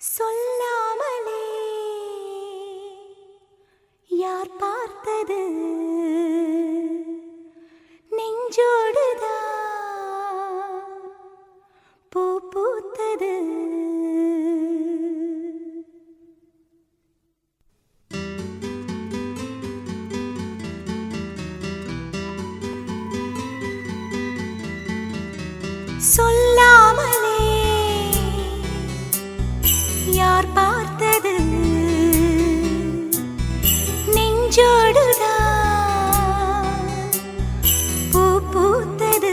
சொல்லாமலே யார் பார்த்தது நெஞ்சோடுதான் பூ பூத்தது. சொல்லாமலே யார் பார்த்தது நெஞ்சோடுதான் பூ பூத்தது.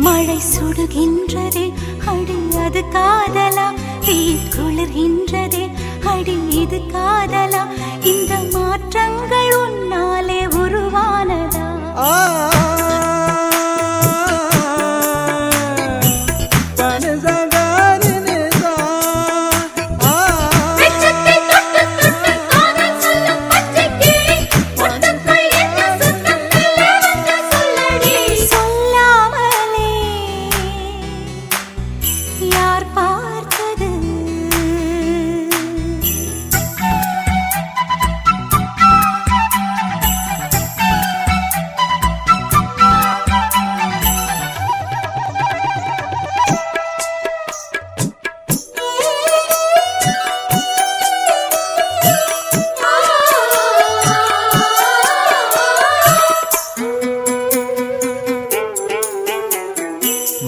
மழை சுடுகின்றதே அடி அது காதலா, வீர் குளிர்கின்றதே அடி இது காதலா, இந்த மாற்றங்கள் உன்னாலே உருவானதா?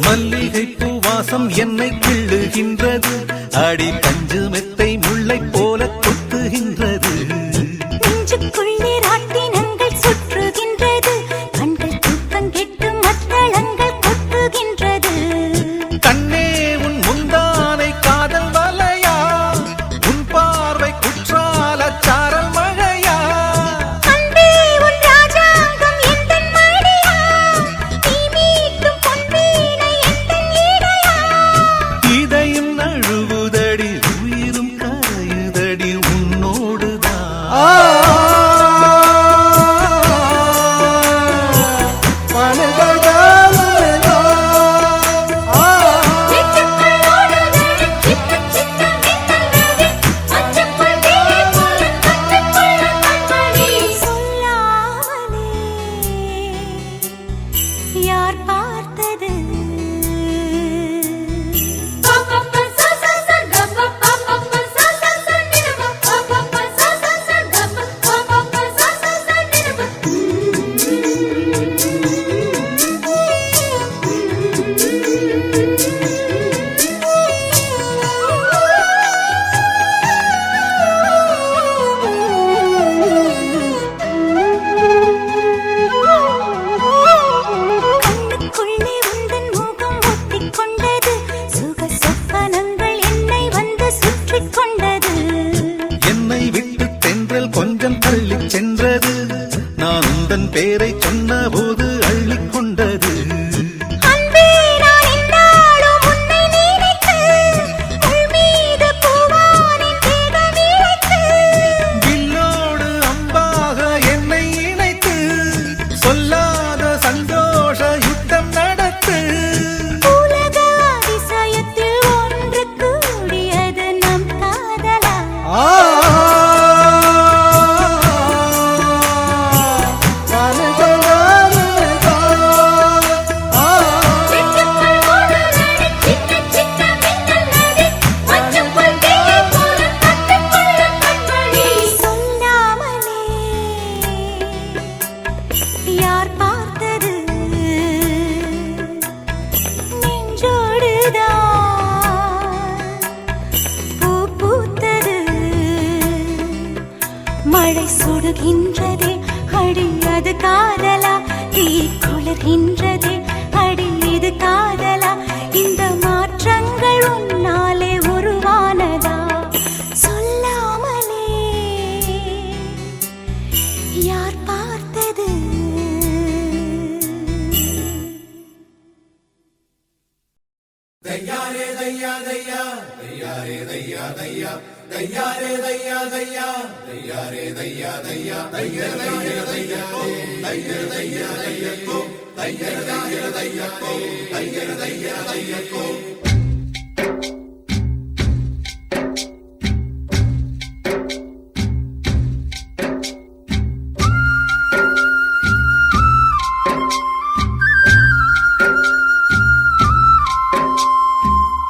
மல்லிகை பூவாசம் என்னை கிள்ளுகின்றது, அடி பஞ்சு மெத்தை முல்லை போல கொத்துகின்றது. நெஞ்சுக்குள்ளே ராட்டினங்கள் சுற்றுகின்றது, கண்கள் தூக்கம் கெட்டு மத்தளங்கள் கொட்டுகின்றது. கண்ணே உன் முந்தானை காதல் வலையா, உன் பார்வை குற்றால சாரல் மழையா, அன்பே உன் ராஜாங்கம் எந்தன் மடியா, நீ மீட்டும் பொன்வீணை எந்தன் இடையா. இதையும் நழுவுதடி உயிரும் கரையுதடி உன்னோடுதான். யார் பார்த்தது கண்ணுக்குள்ளே உந்தன் முகம் ஒட்டிக்கொண்டது, சுக சொப்பனங்கள் என்னை வந்து சுற்றிக் கொண்டது. என்னை விட்டு தென்றல் கொஞ்சம் தள்ளி சென்றது, நான் உந்தன் பேரை சொன்ன போது அள்ளிக் கொண்டது. அன்பே நான் என்னாலும் உன்னை நினைத்து, உள் மீது பூவானின் தேகம் இழைத்து, வில்லோடு அம்பாக என்னை இணைத்து, சொல்லாத சந்தோஷ யுத்தம் நடத்து. உலக அதிசயத்தில் ஒன்று கூடியது நம் காதலா. சொல்லாமலே யார் பார்த்தது நெஞ்சோடுதான் பூ பூத்தது. மழை சுடுகின்றதே அடி அது காதலா, தீ குளிர்கின்றதே அடி இது காதலா, இந்த மாற்றங்கள் உன்னாலே உருவானதா? சொல்லாமலே யார் பார்த்தது?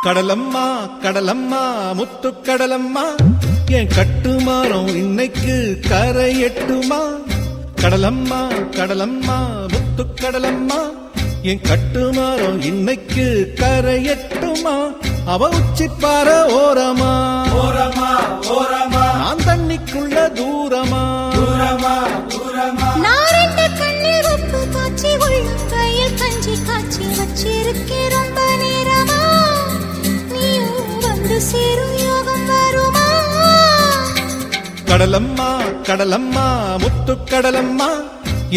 கடலம்மா கடலம்மா முத்து கடலம்மா என் கட்டுமாறம் இன்னைக்கு கரை எட்டுமா கடலம்மா கடலம்மா முத்து கடலம்மா என் கட்டுமாறம் இன்னைக்கு கரை எட்டுமா அவ உச்சிப்பார ஓரமா ஓரமா ஓரமா நான் தண்ணிக்குள்ள தூரமா தூரமா தூரமா நான் ரெண்டு கண்ணில் உப்பு காய்ச்சி உள்ளம் கையில் கஞ்சி காய்ச்சி வச்சிருக்கேன் ரொம்ப நேரமா நீயும் வந்து சேரும் யோகம் வருமா கடலம்மா கடலம்மா முத்து கடலம்மா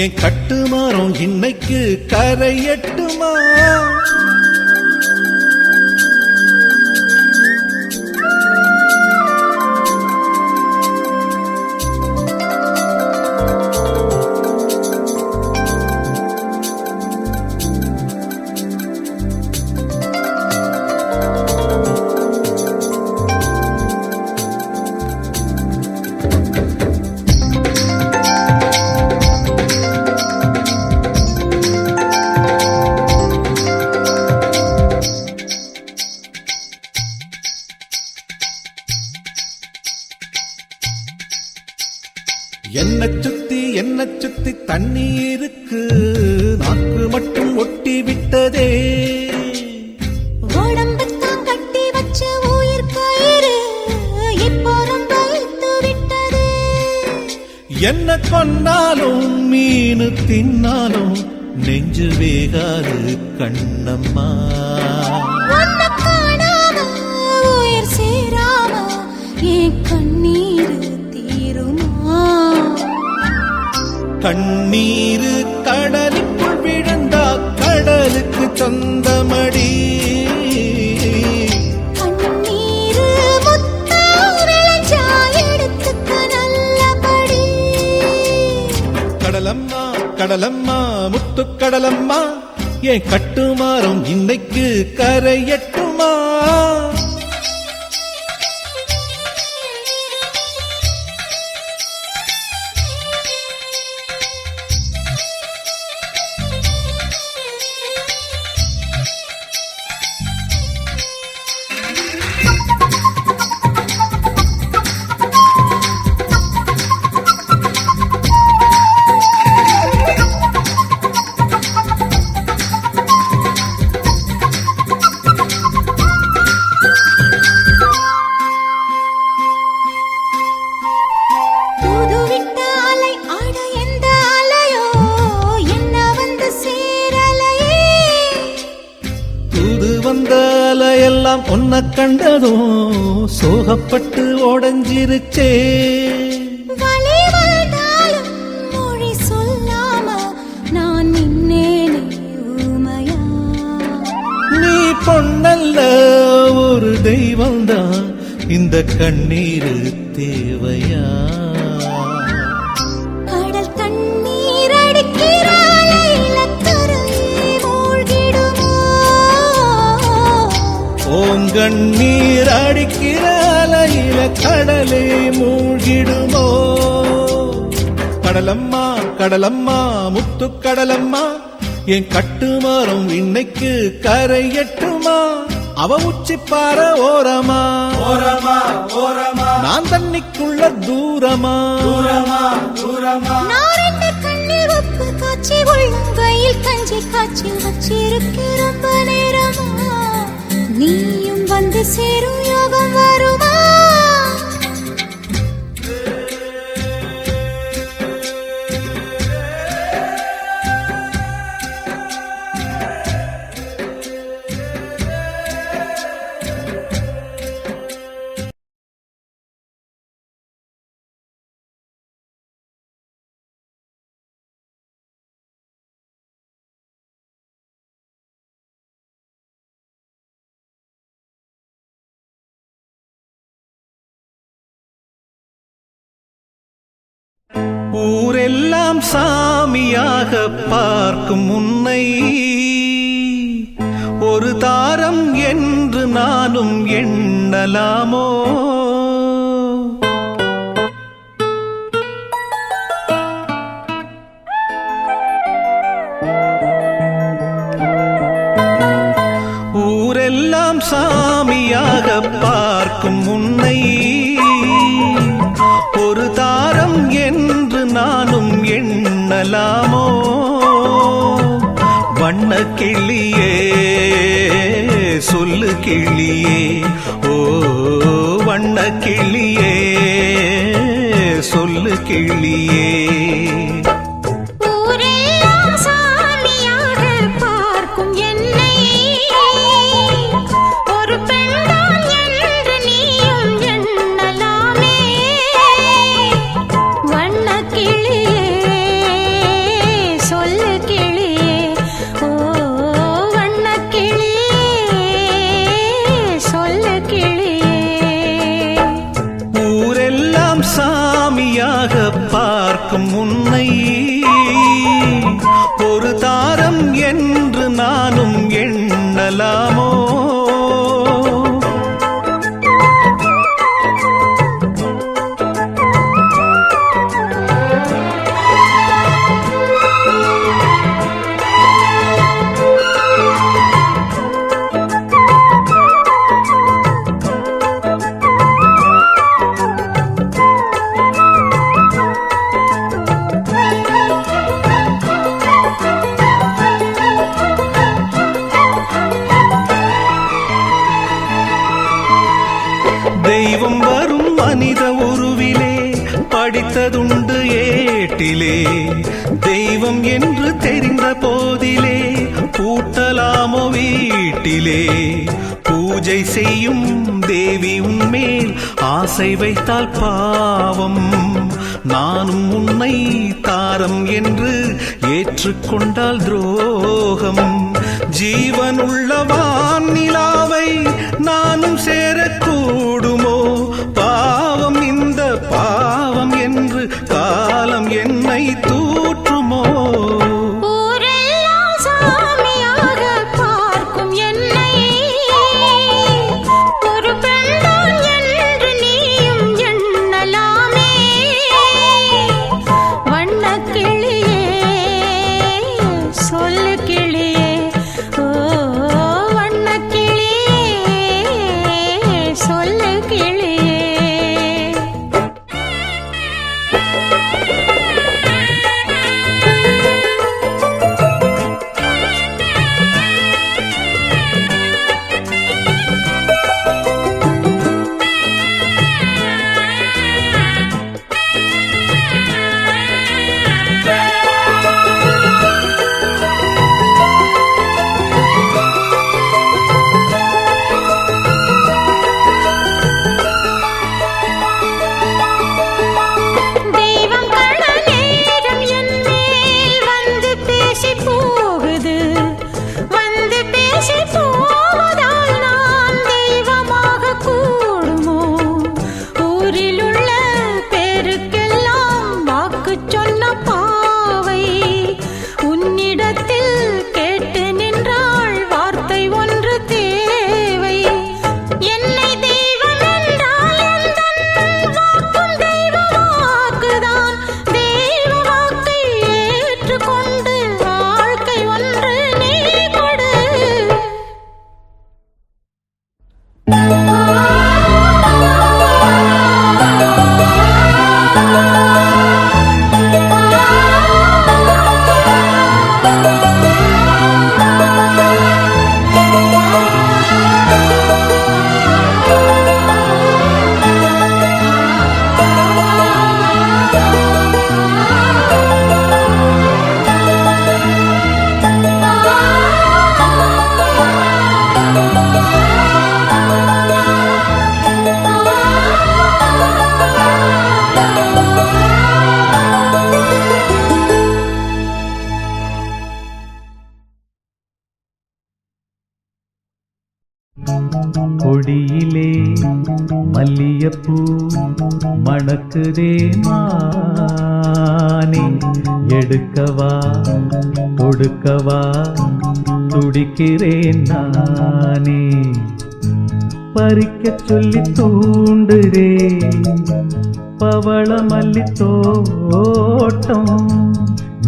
என் கட்டுமாறம் இன்னைக்கு கரை எட்டுமா என்ன சுத்தி தண்ணி இருக்கு நாக்கு மட்டும் ஒட்டி விட்டதே உடம்புத்தான் கட்டி வச்ச உயிர் கயிறு இப்போ ரொம்ப இழுத்து விட்டது என்ன கொன்னாலும் மீனு தின்னாலும் நெஞ்சு வேகாது கண்ணம்மா உன்னை காணாம உயிர் சேராம என் கண்ணீர் தீருமா கண்ணீரு கடலுக்குள் விழுந்தா கடலுக்கு சொந்தமடி கண்ணீரு முத்தா விளைஞ்சா எடுத்துக்க நல்லபடி கடலம்மா கடலம்மா முத்து கடலம்மா என் கட்டுமாறம் இன்னைக்கு கரை எட்டுமா தூது விட்ட அலை ஆட எந்த அலையோ என்ன வந்து சேரலையே தூது வந்த அலையெல்லாம் ஒன்ன கண்டதும் சோகப்பட்டு ஓடஞ்சிருச்சே வலி வந்தாலும் மொழி சொல்லாம நான் நின்னேனே ஊமையா நீ பொன்னல்ல ஒரு தெய்வம்தான் இந்த கண்ணீரு தேவையா கடல் தண்ணீர் அடிக்கிற அலையில கரையே மூழ்கிடுமோ ஓங்கண்ணீர் அடிக்கிற அலையில கடலே மூழ்கிடுமோ கடலம்மா கடலம்மா முத்து கடலம்மா என் கட்டுமாறம் இன்னைக்கு கரை எட்டுமா அவ உச்சிப்பார ஓரமா ஓரமா ஓரமா நான் தண்ணிக்குள்ள தூரமா தூரமா தூரமா நான் ரெண்டு கண்ணீர் உப்பு காய்ச்சி உள்ளம் கையில் கஞ்சி காய்ச்சி வச்சிருக்கேன் ரொம்ப நேரமா நீயும் வந்து சேரும் யோகம் வருமா ஊரெல்லாம் சாமியாக பார்க்கும் உன்னை ஒரு தாரம் என்று நானும் எண்ணலாமோ ஊரெல்லாம் சாமியாக பார்க்கும் உன்னை ஒரு தாரம் என்று நானும் எண்ணலாமோ? வண்ண கிளியே சொல்லு கிளியே, ஓ வண்ண கிளியே சொல்லு கிளியே. சாமியாக பார்க்கும் உன்னை ஒரு தாரம் என்று நானும் எண்ணலாமோ? தெய்வம் வரும் மனித உருவிலே படித்ததுண்டு ஏட்டிலே. தெய்வம் என்று தெரிந்த போதிலே பூட்டலாமோ வீட்டிலே? பூஜை செய்யும் தேவி உன்மேல் ஆசை வைத்தால் பாவம். நானும் உன்னை தாரம் என்று ஏற்றுக்கொண்டால் துரோகம். ஜீவனுள்ள வானிலாவை நானும் சேரக்கூடுமோ? பாவம் இந்த பாவம் என்று காலம் என்னை தூற்றுமோ? கொடியிலே மல்லியப்பூ மணக்குதே மானே, எடுக்கவா கொடுக்கவா துடிக்கிறேன் நானே. பறிக்க சொல்லி தூண்டுதே பவள மல்லி தோட்டம்,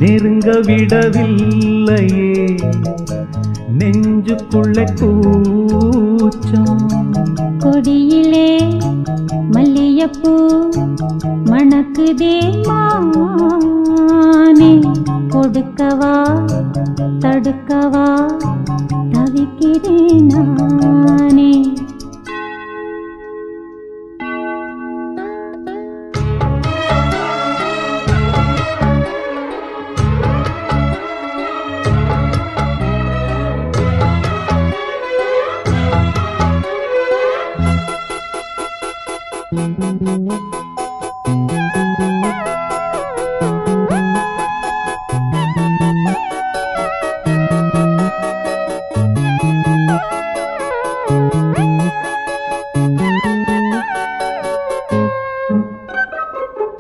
நெருங்க விடவில்லையே நெஞ்சுக்குள்ள கூச்சம். கொடியிலே மல்லியப்பூ மணக்குதே மானே, கொடுக்கவா தடுக்கவா தவிக்கிறேன் நானே.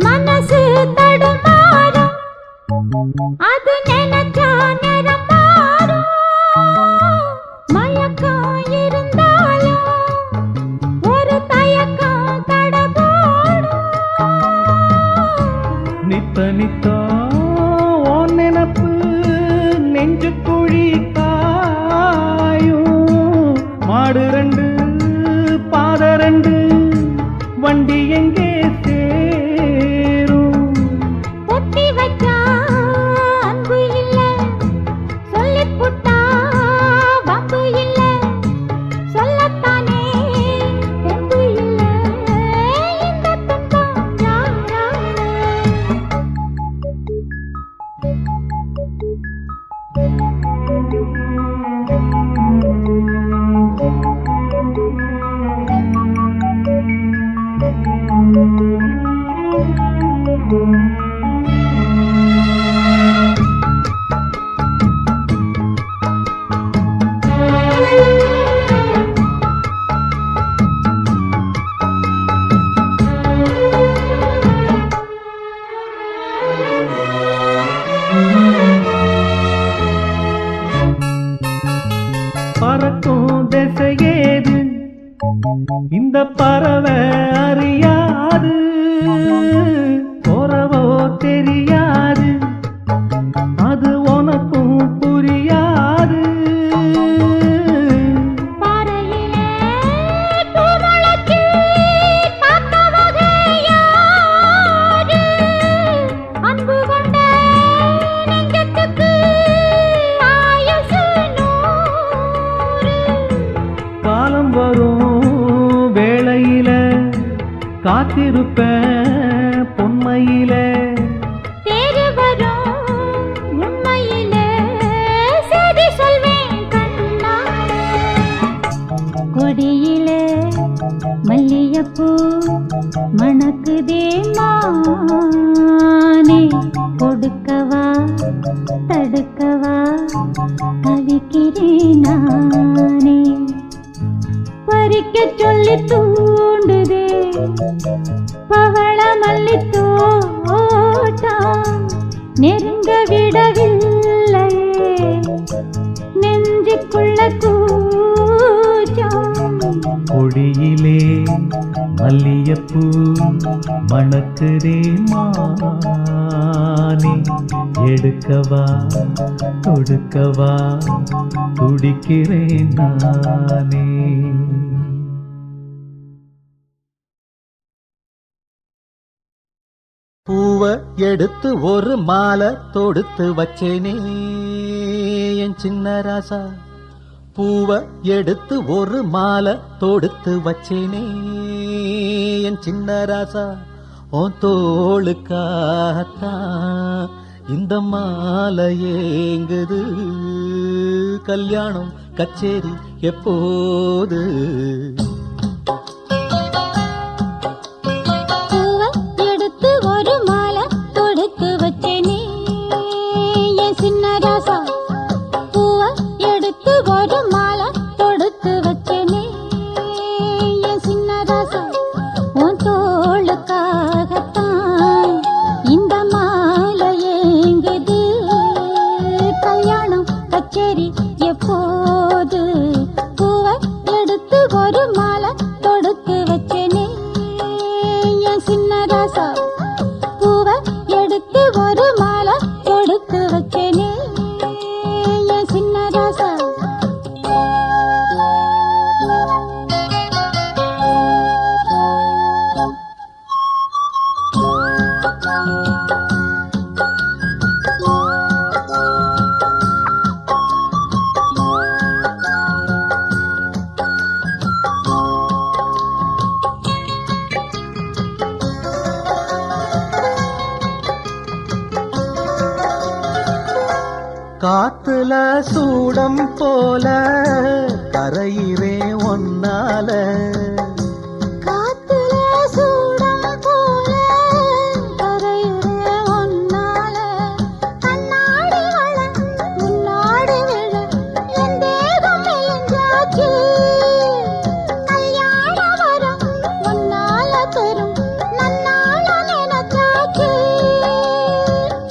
மனசு தடுமாறும், அது நினைச்சா நிறம் மாறும். மயக்கம் இருந்தாலும் ஒரு தயக்கம் தடபோடும். நித்த நித்தா உன் நினப்பு நெஞ்சு குழி காயும். மாடு ரெண்டு பாத ரெண்டு வண்டி எங்கே சேரும்? பொத்தி வச்சா அன்பு இல்ல, சொல்லிப் புட்டா வம்பு இல்ல. சொல்லத்தானே தெம்பு இல்ல, இந்த துன்பம் யாரால? பறக்கும் திசையேது இந்த பறவை அறியாது. போறவோ தெரியாது, அது உனக்கும் புரியாது. பாறையிலே பூ முளைச்சு பார்த்த வகையாரு. அன்பு கொண்ட நெஞ்சத்துக்கு ஆயுசு 100. காலம் வரும் வேளையில காத்திருப்பேன் பொன்மையில. தேடி வரும் உண்மையிலே செய்தி சொல்வேன் கண்ணாலே. கொடியிலே மல்லியப்பூ மணக்குதே மானே, கொடுக்கவா தடுக்கவா தவிக்கிறேன் நானே. பறிக்க சொல்லி தூண்டுதே பவள மல்லி தோட்டம், நெருங்க விடவில்லையே நெஞ்சுக்குள்ள கூச்சம். கொடியிலே மல்லியப்பூ மணக்குதே மானே, எடுக்கவா கொடுக்கவா துடிக்கிறேன் நானே. பூவ எடுத்து ஒரு மாலை தொடுத்து வச்சேனே என் சின்ன ராசா. பூவ எடுத்து ஒரு மாலை தொடுத்து வச்சேனே என் சின்ன ராசா. உன் தோளுக்காகத்தான் இந்த மாலை ஏங்குது. கல்யாணம் கச்சேரி எப்போது? பூவை எடுத்து ஒரு மாலை தொடுத்து வச்சேனே என் சின்ன ராசா. பூவை எடுத்து ஒரு மாலை தொடுத்து வச்சேனே என் சின்ன ராசா. உன் தோளுக்காகத்தான் இந்த மாலை ஏங்குது. கல்யாணம் கச்சேரி எப்போது? பூவை எடுத்து ஒரு மாலை காத்துல சூடம் போல கரையிறே ஒன்னால காத்துல சூடம் போல கரையிலே ஒன்னால கண்ணாடி வள முன்னாடி விழ என் தேகம் மெலிஞ்சாச்சு கல்யாண வரம் ஒன்னால பெரும் நன்னால நினைச்சாச்சு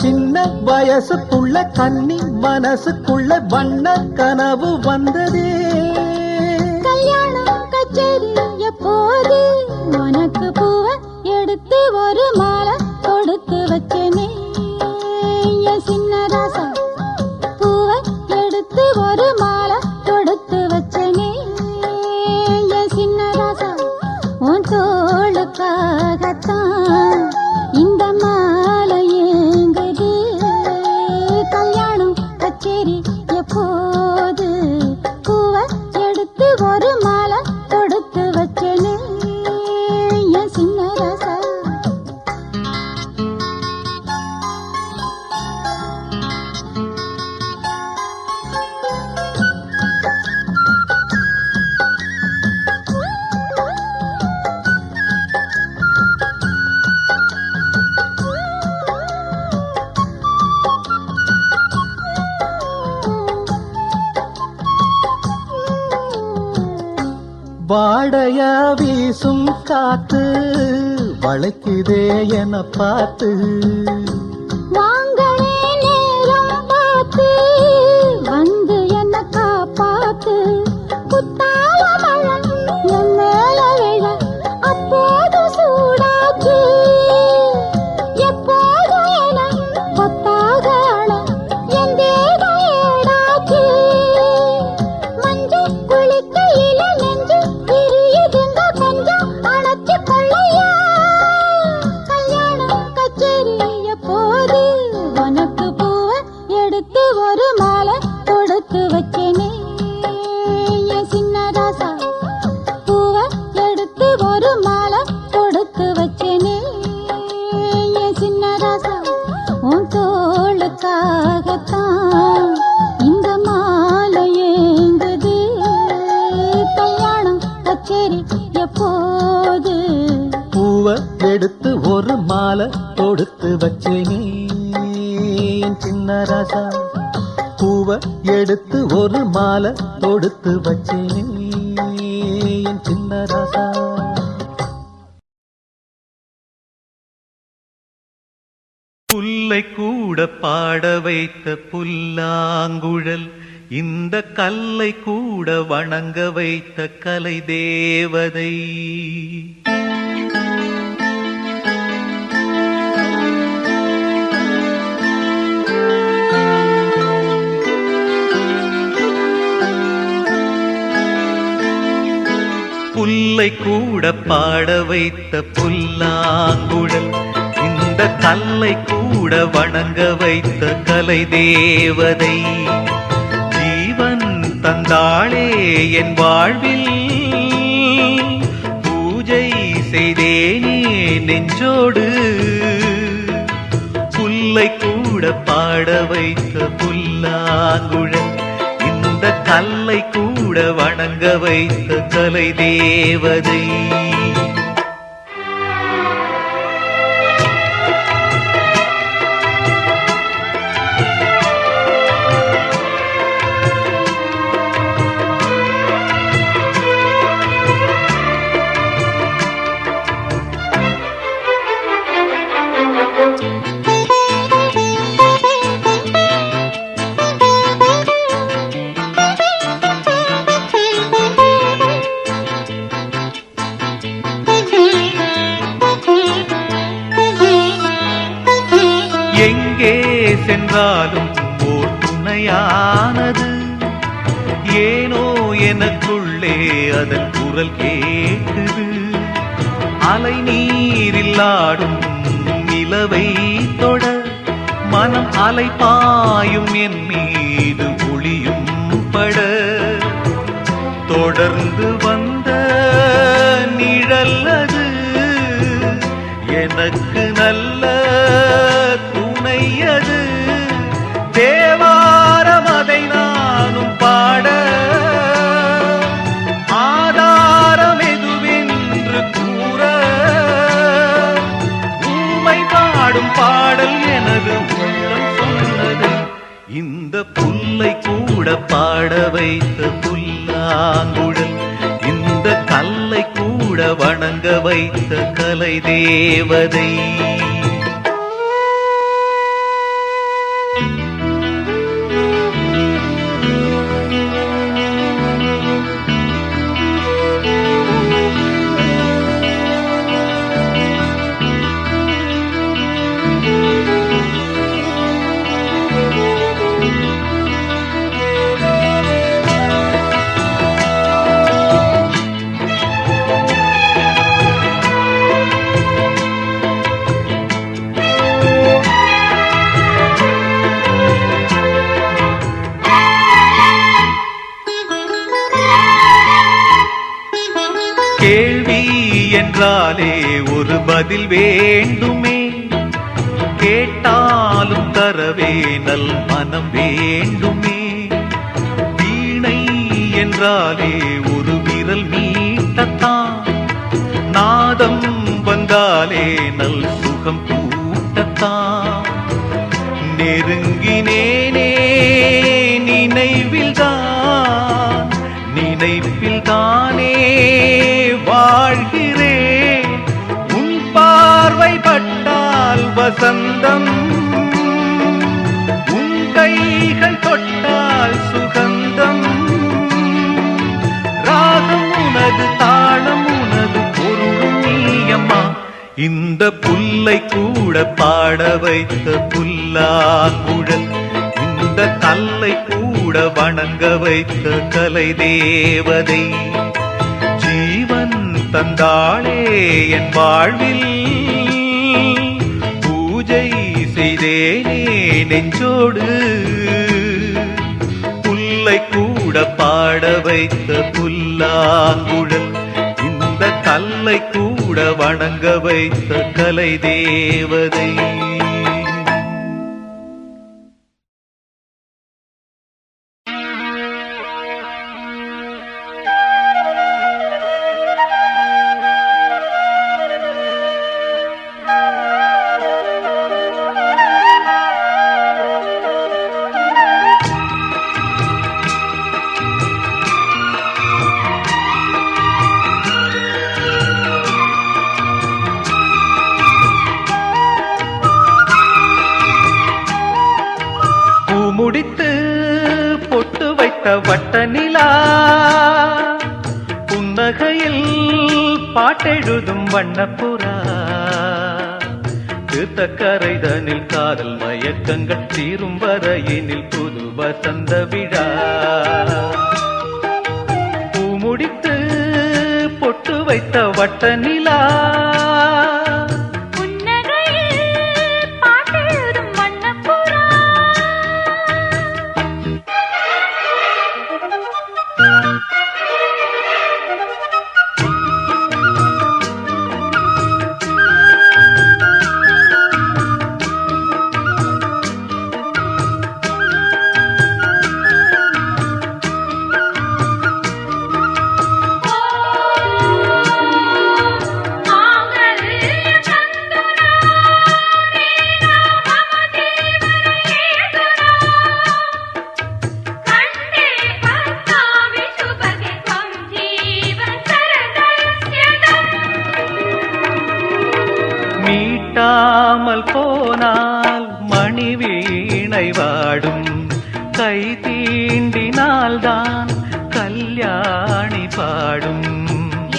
சின்ன வயசுக்குள்ள கன்னி மனசுக்குள்ள வண்ண கனவு வந்ததே கல்யாணம் கச்சேரி எப்போது உனக்கு பூவை எடுத்து ஒரு மாலை கொடுத்து வச்சேனே என் சின்ன ராசா பூவை எடுத்து ஒரு மாலை கொடுத்து வச்சேனே என் சின்ன ராசா உன் தோளுக்காகத்தான் இந்த மாலை ஏங்குது கல்யாணம் கச்சேரி எப்போது பூவை எடுத்து ஒரு மாலை தொடுத்து வச்சேனே என் சின்ன ராசா வாடையா வீசும் காத்து வளைக்குதே என பார்த்து வாங்களே நேரம் பார்த்து வந்து என்ன காப்பாத்து குத்தால மழை என் மேல விழ அப்போது சூடாச்சு எப்போது என கொத்தாக அழ என் தேகம் ஏடாச்சு மஞ்சள் குளிக்கையில நெஞ்சு பிரியுதுங்க கொஞ்சம் அணைச்சு கொள்ளையா கல்யாணம் கச்சேரி எப்போது உனக்கு பூவை எடுத்து ஒரு மாலை கொடுத்து வச்சேனே என் சின்ன ராசா பூவை எடுத்து ஒரு மாலை கொடுத்து வச்சேனே என் சின்ன ராசா உன் தோளுக்காகத்தான் இந்த மாலை ஏங்குது கல்யாணம் கச்சேரி எப்போது பூவை எடுத்து ஒரு மாலை தொடுத்து வச்சேனே என் சின்ன ராசா பூவை எடுத்து ஒரு மாலை தொடுத்து வச்சேனே என் சின்ன ராசா புல்லை கூட பாட வைத்த புல்லாங்குழல் இந்த கல்லை கூட வணங்க வைத்த கலை தேவதை புல்லை கூட பாட வைத்த புல்லாங்குழல் இந்த கல்லை கூட வணங்க வைத்த கலை தேவதை ஜீவன் தந்தாளே என் வாழ்வில் பூஜை செய்தேனே நெஞ்சோடு புல்லை கூட பாட வைத்த புல்லாங்குழல் இந்த கல்லை கூட வணங்க வைத்த கலை தேவதை எங்கே சென்றாலும் ஓர் துணையானது ஏனோ எனக்குள்ளே அதன் குரல் கேட்குது அலை நீரில் ஆடும் நிலவை தொட மனம் அலை பாயும் என் மீது ஒளியும் பட தொடர்ந்து வந்த நிழல்லது எனக்கு நல்ல துணையது தேவாரம் கூட வணங்க வைத்த கலை தேவதை. கேள்வி என்றாலே ஒரு பதில் வேண்டுமே, கேட்டாலும் தரவே நல் மனம் வேண்டுமே. வீணை என்றாலே ஒரு விரல் மீட்டத்தான், நாதம் வந்தாலே நல் சுகம் கூட்டத்தான். நெருங்கினேனே நினைவில்தான், நினைப்பில்தானே வாழ்கிறேன். உன் பார்வை பட்டால் வசந்தம், உன் கைகள் தொட்டால் சுகந்தம். ராகம் உனது, தாளம் உனது, பொருளும் நீயம்மா. இந்த புல்லை கூட பாட வைத்த புல்லாங்குழல், இந்த கல்லை கூட வணங்க வைத்த கலை தேவதை. ஜீவன் தந்தாளே என் வாழ்வில், பூஜை செய்தேனே நெஞ்சோடு. புல்லை கூட பாட வைத்த புல்லாங்குழல், இந்த கல்லை கூட வணங்க வைத்த கலை தேவதை. முடித்து பொட்டு வைத்த வட்ட நிலா, புன்னகையில் பாட்டெழுதும் வண்ணப்புறா. தீர்த்தக்கரைதனில் காதல் மயக்கங்கள் தீரும் வரையினில் புது வசந்த விழா. பூமுடித்து பொட்டு வைத்த வட்ட நிலா, மீட்டாமல் போனால் மணி வீணை வாடும், கை தீண்டினால்தான் கல்யாணி பாடும்.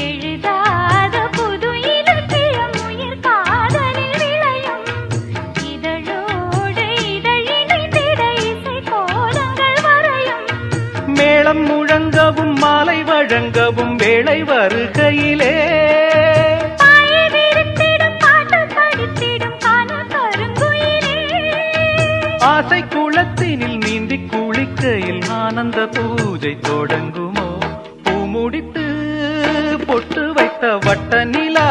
எழுதாத புது இலக்கியம் உயிர் காதலில் விளையும், இதழோடு இதழினிதிட இசை கோலங்கள் வரையும். மேளம் முழங்கவும் மாலை வழங்கவும் வேளை வருகையிலே, ஆசை குளத்தினில் நீந்தி குளிக்கையில் ஆனந்த பூஜை தொடங்குமோ. பூமுடித்து பொட்டு வைத்த வட்ட நிலா,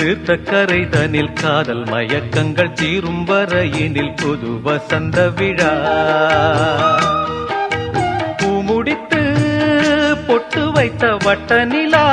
தீர்த்தக்கரைதனில் காதல் மயக்கங்கள் தீரும் வரையினில் புது வசந்த விழா. பூமுடித்து பொட்டு வைத்த வட்ட நிலா,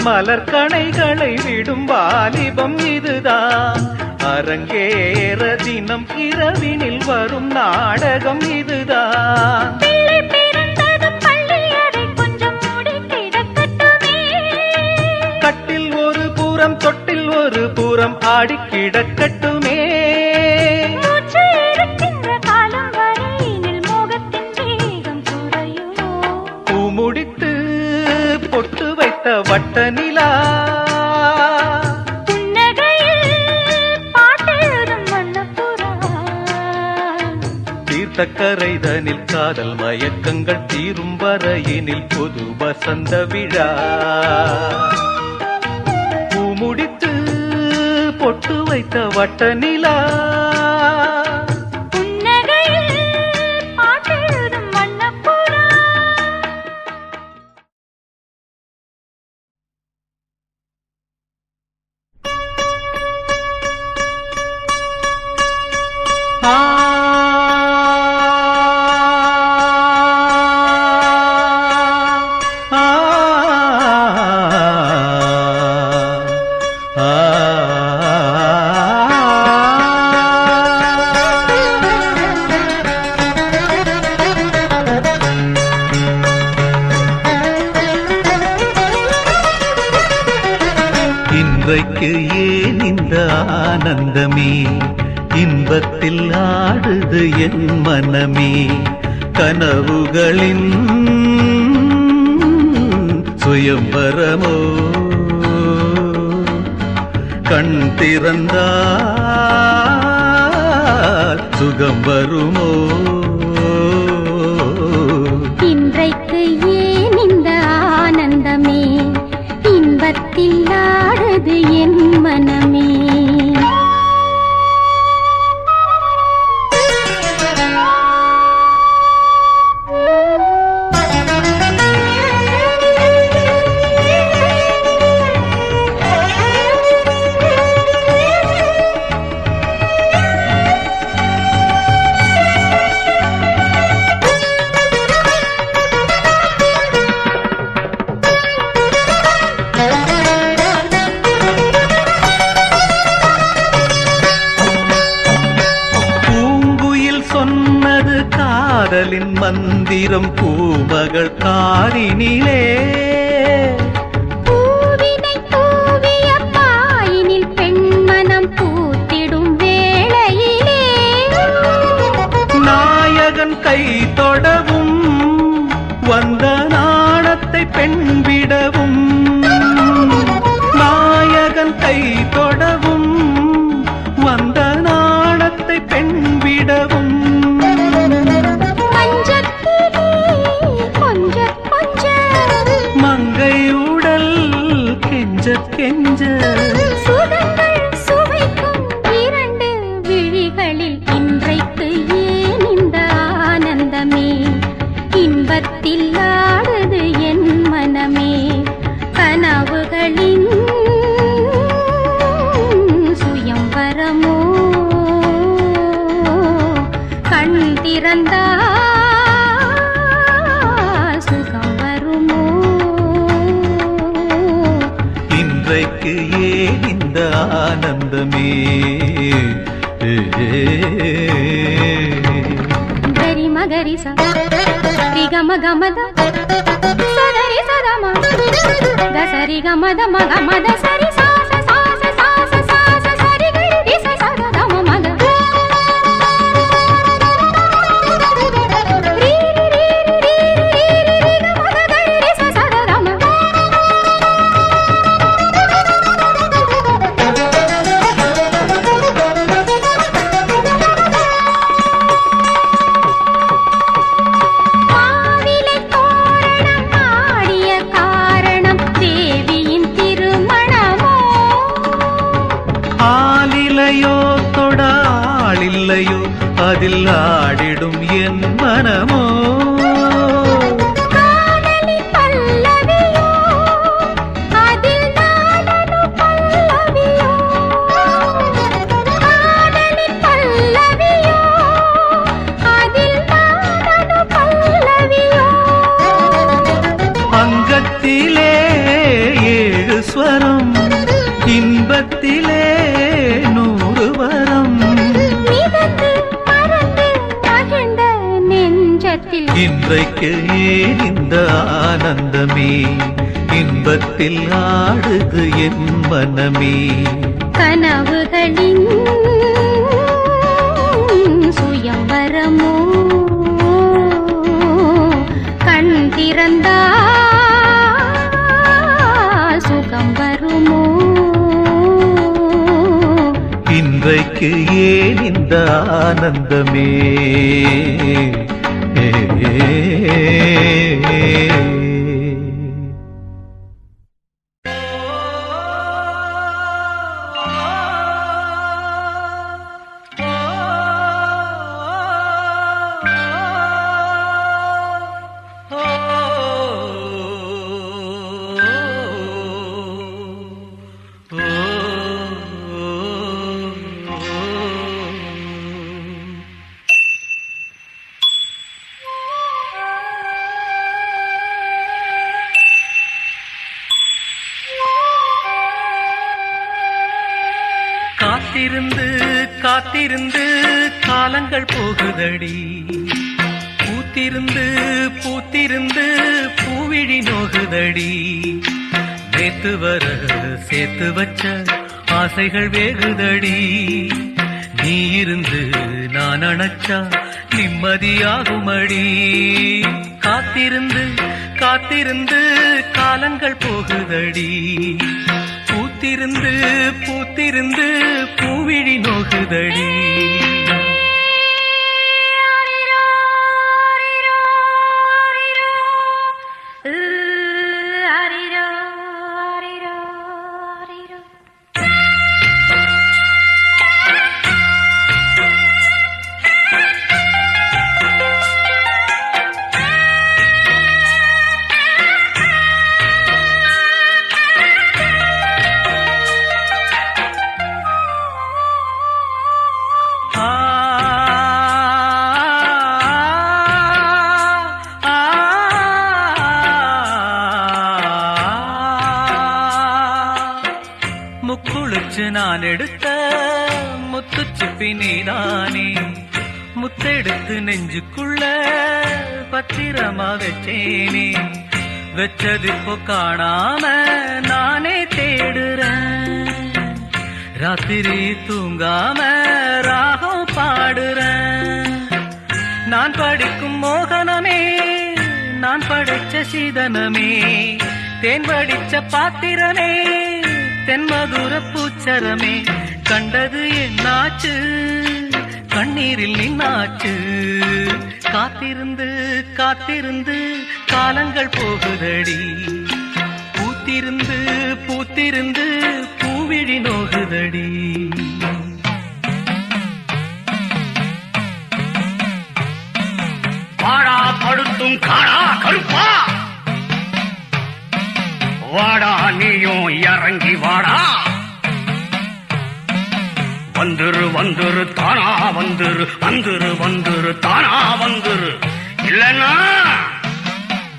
மலர்கணைகளை விடும் வாலிபம் இதுதான். அரங்கேற தினம் இரவினில் வரும் நாடகம் இதுதான். பிள்ளை பிறந்ததும் பள்ளி அறை கொஞ்சம் மூடி கிடக்கட்டுமே. கட்டில் ஒரு புறம் தொட்டில் ஒரு புறம் ஆடி கிடக்கட்டுமே. மூச்சு இருக்கின்ற காலம் வரையினில் மோகத்தின் வேகம் குறையுமோ. பூ முடித்து பொட்டு வைத்த வட்ட நிலா, புன்னகையில் பாட்டெழுதும் வண்ணப்புறா. தீர்த்தக்கரைதனில் காதல் மயக்கங்கள் தீரும் வரையினில் புது வசந்த விழா. பூ முடித்து பொட்டு வைத்த வட்ட நிலா, புன்னகையில் பாட்டெழுதும் வண்ணப்புறா. ஆ ஆ இன்றைக்கு ஏன் இந்த ஆனந்தமே, இன்பத்தில் ஆடுது என் மனமே. கனவுகளின் சுயம்பரமோ, கண் திறந்தால் சுகம் வருமோ. இன்றைக்கு ஏன் இந்த ஆனந்தமே, இன்பத்தில் ஆடுது என் மனமே. காதலின் மந்திரம் பூமகள் காரினிலே. பூவினை தூவிய பாயினில் பெண்மனம் பூத்திடும் வேளையிலே. நாயகன் கை தொடவும் வந்த நாணத்தை பெண் விடவும். நாயகன் கை தொடவும் வந்த நாணத்தை பெண் விடவும். மங்கை உடல் கெஞ்ச கெஞ்ச சுகங்கள் சுவைக்கும் இரண்டு விழிகளில் இன்றைக்கு ஏன் இந்த ஆனந்தமே, இன்பத்தில் ஆடுது என் மனமே. கனவுகளின் சுயம்பரமோ, கண் திறந்தால் சுகம் வருமோ. இன்றைக்கு ஏன் இந்த ஆனந்தமே. ಗರಿ ಮಗರಿ ಸ ರಿ ಗಮ ಗಮದ ಸರಿ ಸದಮ ಗ ಸರಿ ಗಮದ ಮಗ ಮದ ಸರಿ ಸಾ ಸ ಸಾ ಸ ಸಾ ಸ ಸಾ ಸ ಸರಿ ಗರಿ ರಿ ಸ ಸದ ಗಮ ಮಗ ರಿ ರಿ ರಿ ರಿ ರಿ ರಿ ಗಮ ಗರಿ ರಿ ಸ ಸದ ಗಮ. இல்லையோ அதில் ஆடிடும் என் மனமோ. காதலி பல்லவியோ அதில் நாடனு பல்லவியோ. காதலி பல்லவியோ அதில் நாடனு பல்லவியோ. அங்கத்திலே 7 உள்ளத்திலே 100 வரம் மிதந்து மறந்து மகிழ்ந்த நெஞ்சத்தில் இன்றைக்கு ஏன் இந்த ஆனந்தமே இன்பத்தில் ஆடுது என் மனமே கனவுகளின் சுயம்பரமோ கண் திறந்தால் சுகம் வருமோ இன்றைக்கு ஏன் இந்த ஆனந்தமே காத்திருந்து காத்திருந்து காலங்கள் போகுதடி பூத்திருந்து பூத்திருந்து பூவிழி நோகுதடி நேத்து வர சேர்த்து வச்ச ஆசைகள் வேகுதடி நீ இருந்து நான் அணைச்சா நிம்மதியாகுமடி காத்திருந்து காத்திருந்து காலங்கள் போகுதடி பூத்திருந்து பூத்திருந்து பூவிழி நோகுதடி முக்குளிச்சு நான் எடுத்த முத்துச்சிப்பி நீதானே முத்தெடுத்து நெஞ்சுக்குள்ள பத்திரமா வச்சேனே வச்சது இப்போ காணாம நானே தேடுறேன் ராத்திரி தூங்காம ராகம் பாடுறேன் நான் படிக்கும் மோகனமே நான் படைச்ச சீதனமே தேன் படிச்ச பாத்திரமே தென்மதுர பூச்சரமே கண்டது என்னாச்சு கண்ணீரில் நின்னாச்சு காத்திருந்து காத்திருந்து காலங்கள் போகுதடி பூத்திருந்து பூத்திருந்து பூவிழி நோகுதடி வாடா படுத்தும் காடா கருப்பா வாடா நீயும் இறங்கி வாடா வந்துரு வந்துரு தானா வந்துரு வந்துரு வந்துரு தானா வந்துரு இல்லன்னா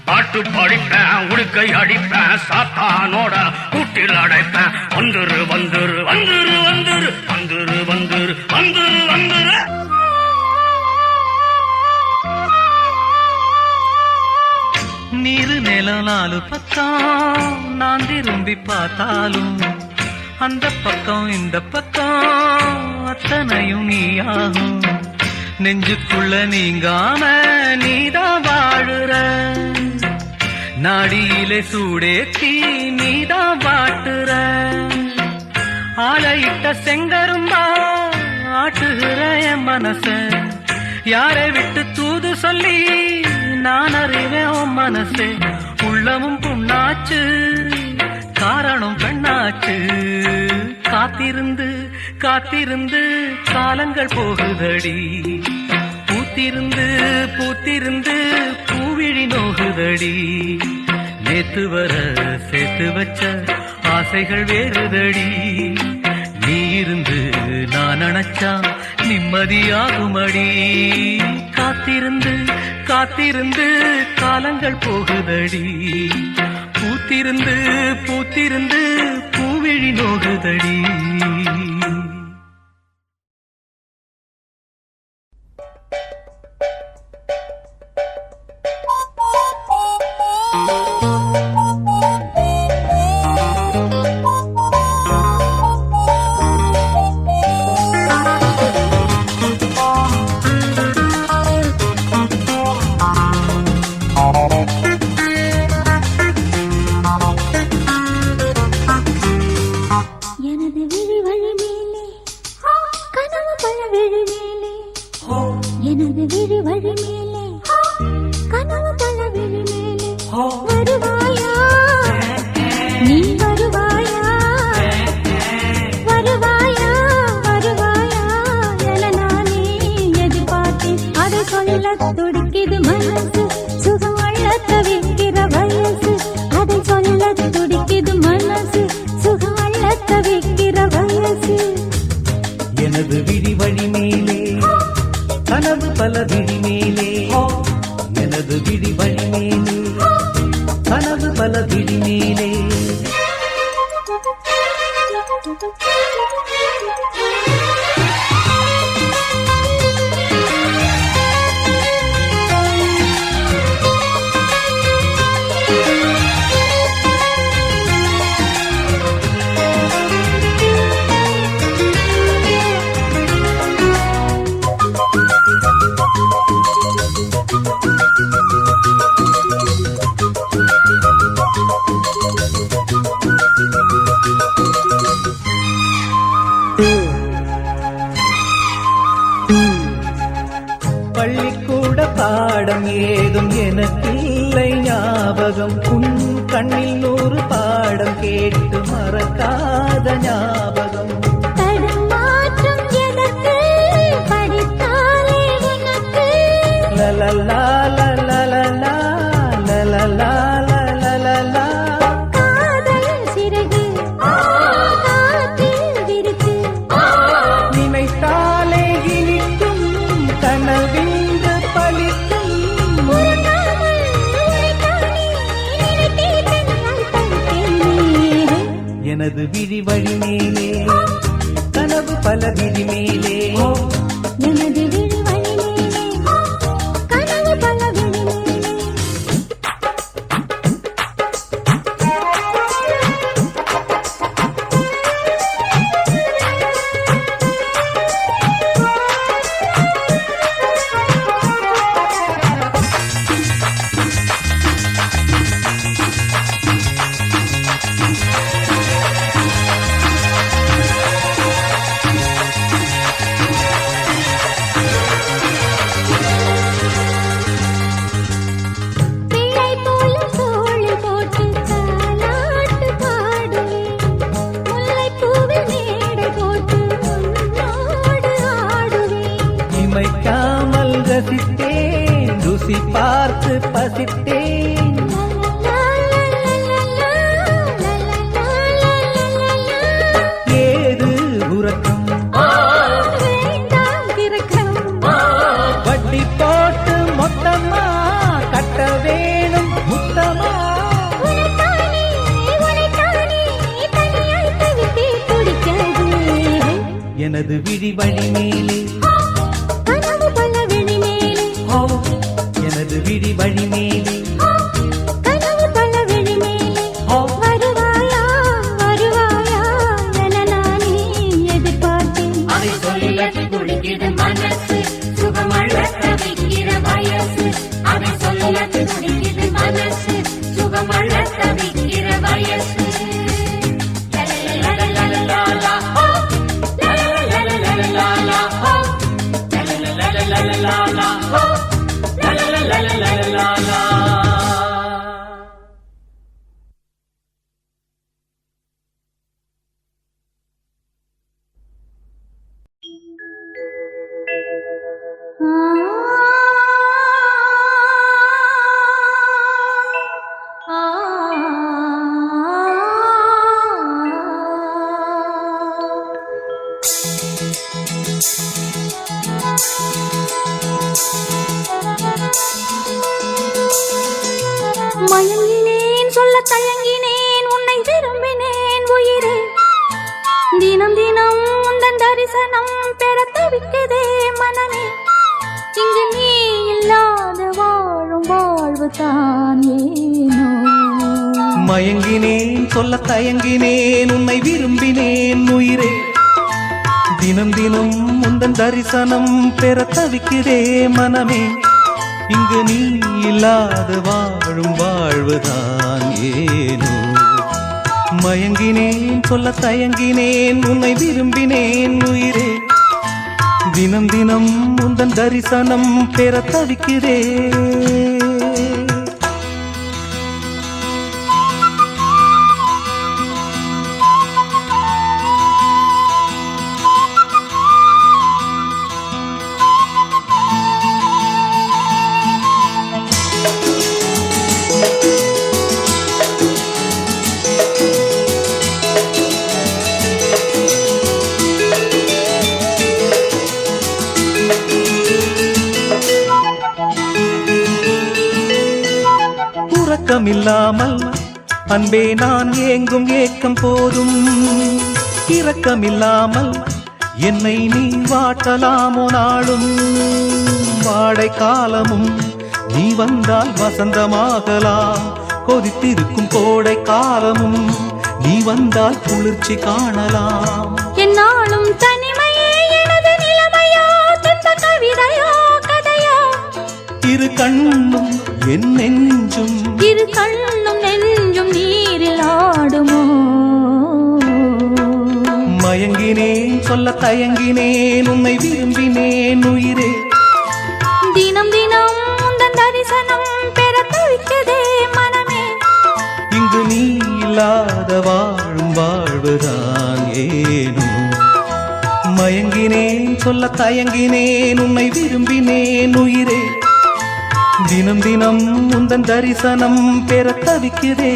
பாட்டு படிப்பேன் உடுக்கை அடிப்பேன் சாத்தானோட கூட்டில் அடைப்பேன் வந்துரு வந்துரு வந்துரு வந்துரு வந்துரு வந்துரு வந்துரு வந்துரு நீரு நிலம் 4 பக்கம் நான் திரும்பி பார்த்தாலும் அந்த பக்கம் இந்த பக்கம் அத்தனையும் நீயாகும் நெஞ்சுக்குள்ள நீங்காம நீதான் வாழுற நாடியிலே சூடேத்தி நீதான் வாட்டுற ஆளையிட்ட செங்கரும்பா ஆட்டுகிற என் மனச யாரை விட்டு தூது சொல்லி நான் அறிவேன் உன் மனசு உள்ளமும் புண்ணாச்சு காரணம் பெண்ணாச்சு காத்திருந்து காத்திருந்து காலங்கள் போகுதடி பூத்திருந்து பூத்திருந்து பூவிழி நோகுதடி நேத்து வர சேர்த்து வச்ச ஆசைகள் வேறுதடி நீ இருந்து நான் நினைச்சா நிம்மதியாகுமடி காத்திருந்து காத்திருந்து காலங்கள் போகுதடி பூத்திருந்து பூத்திருந்து பூவிழி நோகுதடி பள்ளிக்கூட பாடம் ஏதும் எனக்கில்லை ஞாபகம். உன் கண்ணில் 100 பாடம் கேட்டு மறக்காத ஞாபகம். தடுமாற்றம் எதற்கு படித்தாலே உனக்கு லலலா லலலா லலலா லலலா. காதல் சிறகு காற்றில் விரித்து நினைத்தாலே இனிக்கும் கனவிந்து பலிக்கும். உறங்காமல் உரைத்தானே நினைத்தே தன்னால் தடுத்தேனே. எனது விழி வழி மேலே கனவு பல விழி மேலே. எனது விழி வழி மேலே கனவு பல விழி மேலே. பிள்ளை போல தோளில் போட்டு தாலாட்டு பாடுவேன். முல்லைப்பூவில் மேடை போட்டு உன்னோடு ஆடுவேன். இமைக்காமல் ரசித்தேன், ருசி பார்த்து பசித்தேன். ஏது உறக்கம் வேண்டாம் திறக்கம். வட்டி போட்டு மொத்தமா கட்ட வேணும் முத்தமா. உனைத்தானே தனியாய் தவித்தே துடிக்காது. எனது விழி வழி மேலே கனவு பல விழி மேலே எனது விழி வழி மேலே. கனவு பல விழி மேலே. வருவாயா வருவாயா என நானே எதிர்பார்த்தேன். அதை சொல்ல துடிக்குது மனசு சுகமள்ள தவிக்கிற வயசு. அதை சொல்ல துடிக்குது மனசு சுகமள்ள தவிக்கிற வயசு. லலலலலலலா, ஹோ. லலலலலலலா, ஹோ. லலலலலலலா, ஹோ. லலலலலலலா. மயங்கினேன் சொல்ல தயங்கினேன் உன்னை விரும்பினேன் உயிரே. தினம் தினம் உந்தன் தரிசனம் பெற தவிக்குதே மனமே. இங்கு நீ இல்லாத வாழும் வாழ்வு தான் ஏனோ. மயங்கினேன் சொல்ல தயங்கினேன் உன்னை விரும்பினேன் உயிரே. தினம் தினம் உந்தன் தரிசனம் பெற தவிக்கிறே மனமே. இங்கு நீ இல்லாத வாழும் வாழ்வுதான் ஏனோ. மயங்கினேன் சொல்ல தயங்கினேன் உன்னை விரும்பினேன் உயிரே. தினம் தினம் உந்தன் தரிசனம் பெற தவிக்கிறேன். உறக்கமில்லாமல் அன்பே நான் ஏங்கும் ஏக்கம் போதும். இரக்கமில்லாமல் என்னை நீ வாட்டலாமோ நாளும் வாடை காலமும் நீ வந்தால் வசந்தமாகலாம் கொதித்திருக்கும் கோடை காலமும் நீ வந்தால் குளிர்ச்சி காணலாம் என்னாலும் தனிமையே எனது நிலைமையோ துன்ப கவிதையோ கதையோ இரு கண்ணும் என் நெஞ்சும் இரு கண்ணும் நெஞ்சும் நீரில் ஆடுமோ மயங்கினேன் சொல்ல தயங்கினேன் உன்னை விரும்பினேன் உயிரே தினம் தினம் உந்தன் தரிசனம் பெற தவிக்குதே மனமே இங்கு நீ இல்லாத வாழும் வாழ்வுதான் ஏனோ மயங்கினேன் சொல்ல தயங்கினேன் உன்னை விரும்பினேன் உயிரே தினம் தினம் உந்தன் தரிசனம் பெற தவிக்கிறே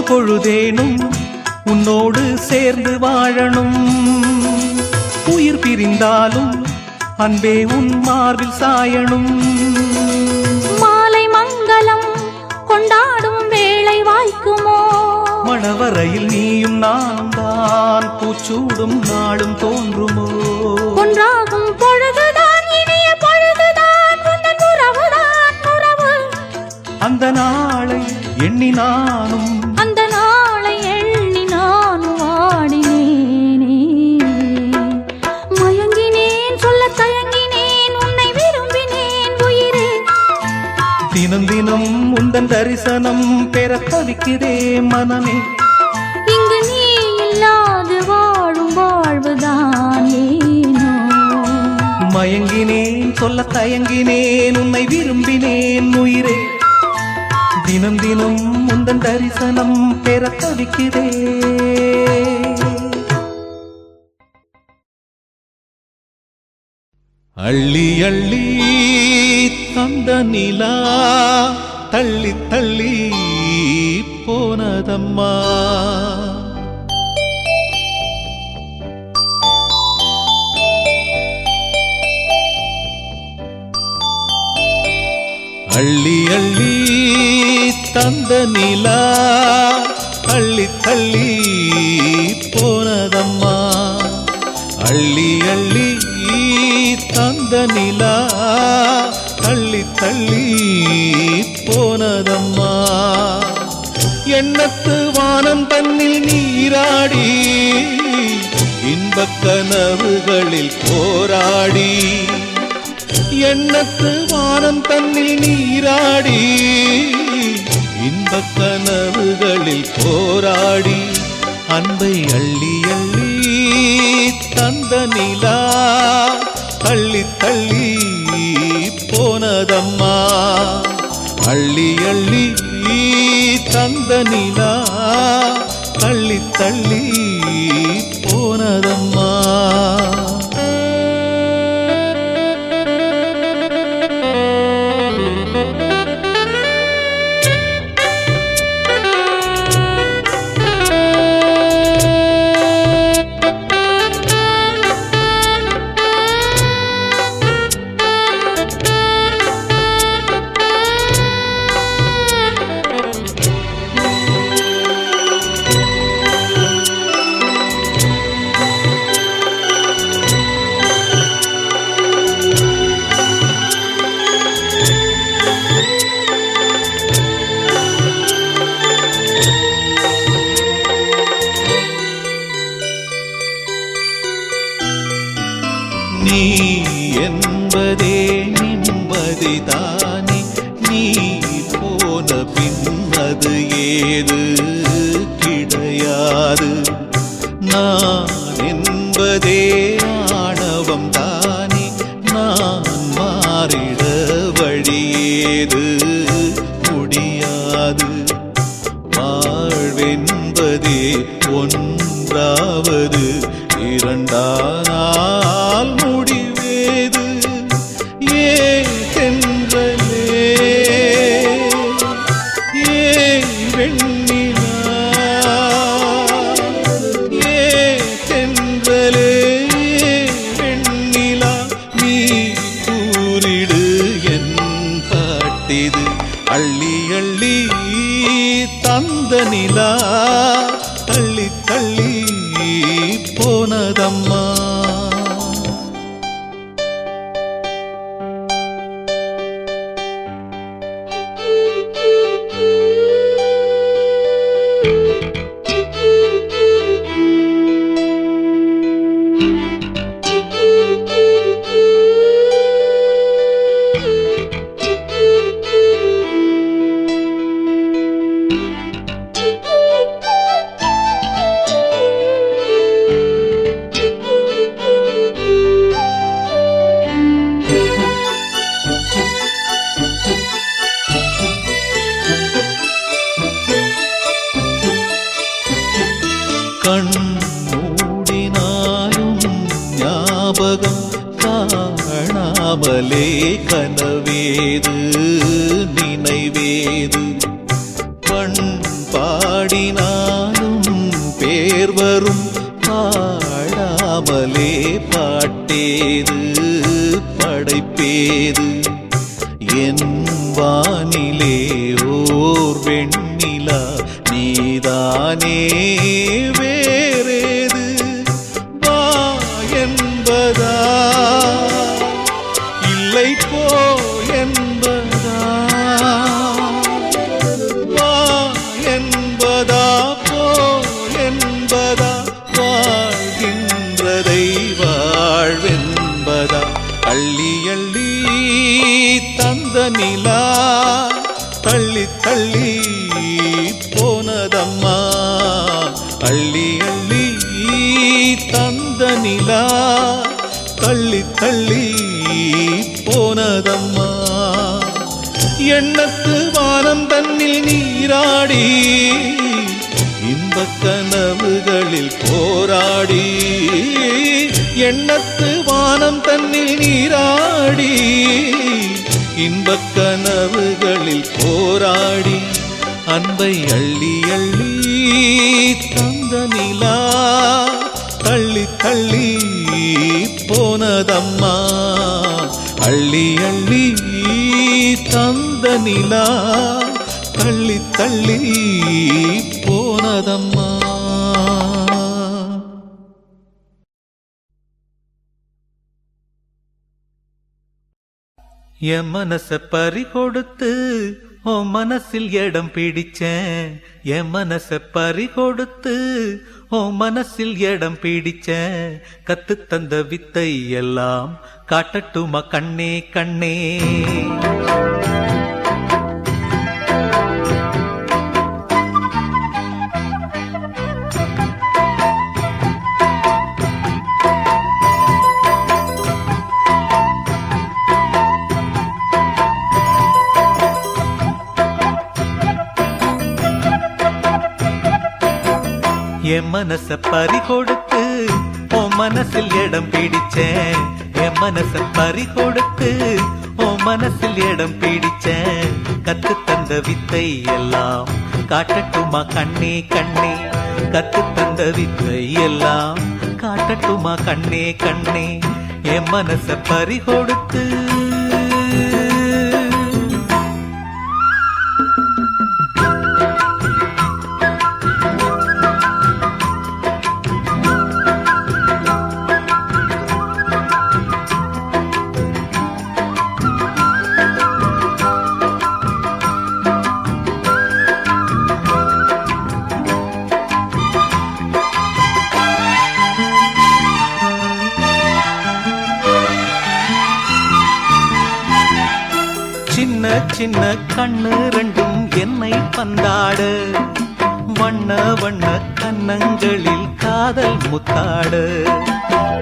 பொழுதேனும் உன்னோடு சேர்ந்து வாழணும் உயிர் பிரிந்தாலும் அன்பே உன் மார்பில் சாயணும் மாலை மங்களம் கொண்டாடும் வேளை வாய்க்குமோ மணவரையில் நீயும் நானும் தான் பூச்சூடும் நாளும் தோன்றுமோ ஒன்றாகும் பொழுதுதான் இனிய பொழுதுதான் உந்தன் உறவுதான் உறவு அந்த நாளை எண்ணி நானும் அந்த நாளை எண்ணி நானும் ஆடினேனே மயங்கினேன் சொல்ல தயங்கினேன் உன்னை விரும்பினேன் உயிரே தினம் தினம் உந்தன் தரிசனம் பெற தவிக்கிறே மனமே இங்கு நீ இல்லாது வாழும் வாழ்வுதான் ஏனோ மயங்கினேன் சொல்ல தயங்கினேன் உன்னை விரும்பினேன் உயிரே தினம் தினம் உந்தன் தரிசனம் பெற தவிக்கிறே அள்ளி அள்ளி தந்த நிலா தள்ளி தள்ளி போனதம்மா அள்ளி அள்ளி தந்த நிலா தள்ளி தள்ளி போனதம்மா அள்ளி அள்ளி தந்த நிலா தள்ளி தள்ளி போனதம்மா எண்ணத்து வானம் தன்னில் நீராடி இன்பக் கனவுகளில் போராடி எண்ணத்து வானம் தன்னில் நீராடி இன்பக் கனவுகளில் போராடி அன்பை அள்ளி அள்ளி தந்த நிலா தள்ளி தள்ளி போனதம்மா அள்ளி அள்ளி தந்த நிலா தள்ளி தள்ளி போனதம்மா நீ என்பதே நிம்மதிதானே நீ போன பின்னது ஏது கிடையாது நான் என்பதே ஆணவம் தானே நான் மாறிட வழியேது முடியாது வாழ்வென்பதே ஒன்றாவது இரண்டானால் முடிவேது ஏன் தென்றலே ஏன் வெண்ணிலா ஏன் தென்றலே வெண்ணிலா நீ கூறிடு என் பாட்டிது அள்ளி அள்ளி தந்த நிலா தள்ளி தள்ளி போனதம்மா கண் மூடினாலும் ஞாபகம் காணாமலே கனவேது நினைவேது பண் பாடினாலும் பேர் வரும் பாடாமலே பாட்டேது படைப்பேது என் வானிலே ஓர் வெண்ணிலா நீதானே வேறேது வா என்பதா இல்லை போ என்பதா வா என்பதா போ என்பதா வாழ்கின்றதை வாழ்வென்பதா அள்ளி அள்ளி தந்த நிலா தள்ளி தள்ளி போனதம்மா அள்ளி அள்ளி தந்த நிலா தள்ளி தள்ளி போனதம்மா எண்ணத்து வானம் தன்னில் நீராடி இன்பக் கனவுகளில் போராடி எண்ணத்து வானம் தன்னில் நீராடி இன்பக் கனவுகளில் போராடி அன்பை அள்ளி அள்ளி தந்த நிலா தள்ளி தள்ளி போனதம்மா அள்ளி அள்ளி தந்த நிலா தள்ளி தள்ளி போனதம்மா என் மனச பறி கொடுத்து உன் மனசில் இடம் பிடிச்சேன் என் மனச பறி கொடுத்து உன் மனசில் இடம் பிடிச்சேன் கத்து தந்த வித்தை எல்லாம் காட்டட்டுமா கண்ணே கண்ணே என் மனச பறி கொடுத்து உன் மனசில் இடம் பிடிச்சேன் என் மனச பறி கொடுத்து உன் மனசில் இடம் பிடிச்சேன் கத்து தந்த வித்தை எல்லாம் காட்டட்டுமா கண்ணே கண்ணே கத்து தந்த வித்தை எல்லாம் காட்டட்டுமா கண்ணே கண்ணே என் மனச பறி கொடுத்து சின்ன சின்ன கண்ணு ரெண்டும் என்னை பந்தாடு வண்ண வண்ண கன்னங்களில் காதல் முத்தாடு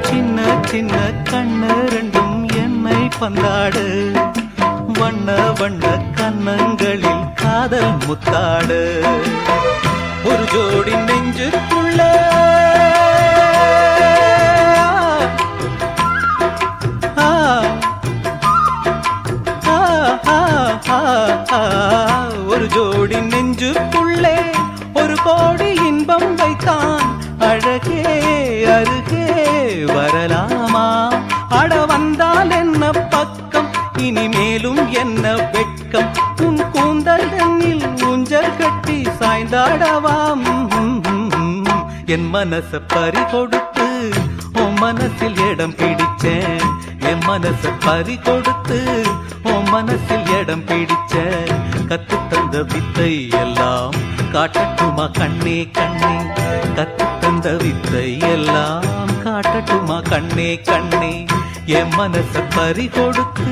சின்ன சின்ன கண்ணு ரெண்டும் என்னை பந்தாடு வண்ண வண்ண கன்னங்களில் காதல் முத்தாடு ஒரு ஜோடி நெஞ்சுக்குள்ள என் மனச பறி கொடுத்து உன் மனசில் இடம் பிடிச்சேன். என் மனச பறி கொடுத்து உன் மனசில் இடம் பிடிச்சேன். கத்து தந்த வித்தை எல்லாம் காட்டட்டுமா கண்ணே கண்ணே, கத்து தந்த வித்தை எல்லாம் காட்டட்டுமா கண்ணே கண்ணே, என் மனச பறி கொடுத்து.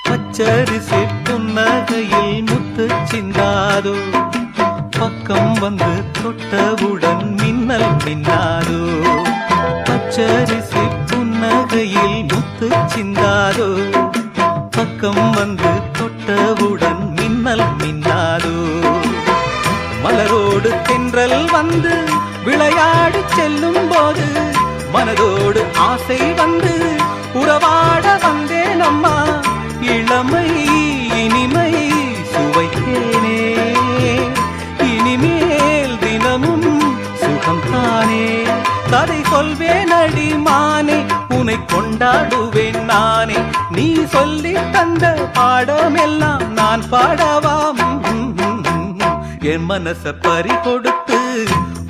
பச்சரிசி புன்னகையில் முத்து சிந்தாதோ, பக்கம் வந்து தொட்டவுடன் மின்னல் மின்னாதோ. பச்சரிசி புன்னகையில் முத்து சிந்தாதோ, பக்கம் வந்து தொட்டவுடன் மின்னல் மின்னாதோ. மலரோடு தென்றல் வந்து விளையாடி செல்லும் போது மனதோடு ஆசை வந்து உறவாட வந்தேன் அம்மா. இளமை இனிமை சுவைத்தேனே, இனிமேல் தினமும் சுகம்தானே. கதை சொல்வேன் அடி மானே, உன்னை கொண்டாடுவேன் நானே. நீ சொல்லி தந்த பாடமெல்லாம் நான் பாடவாம். என் மனச பறி கொடுத்து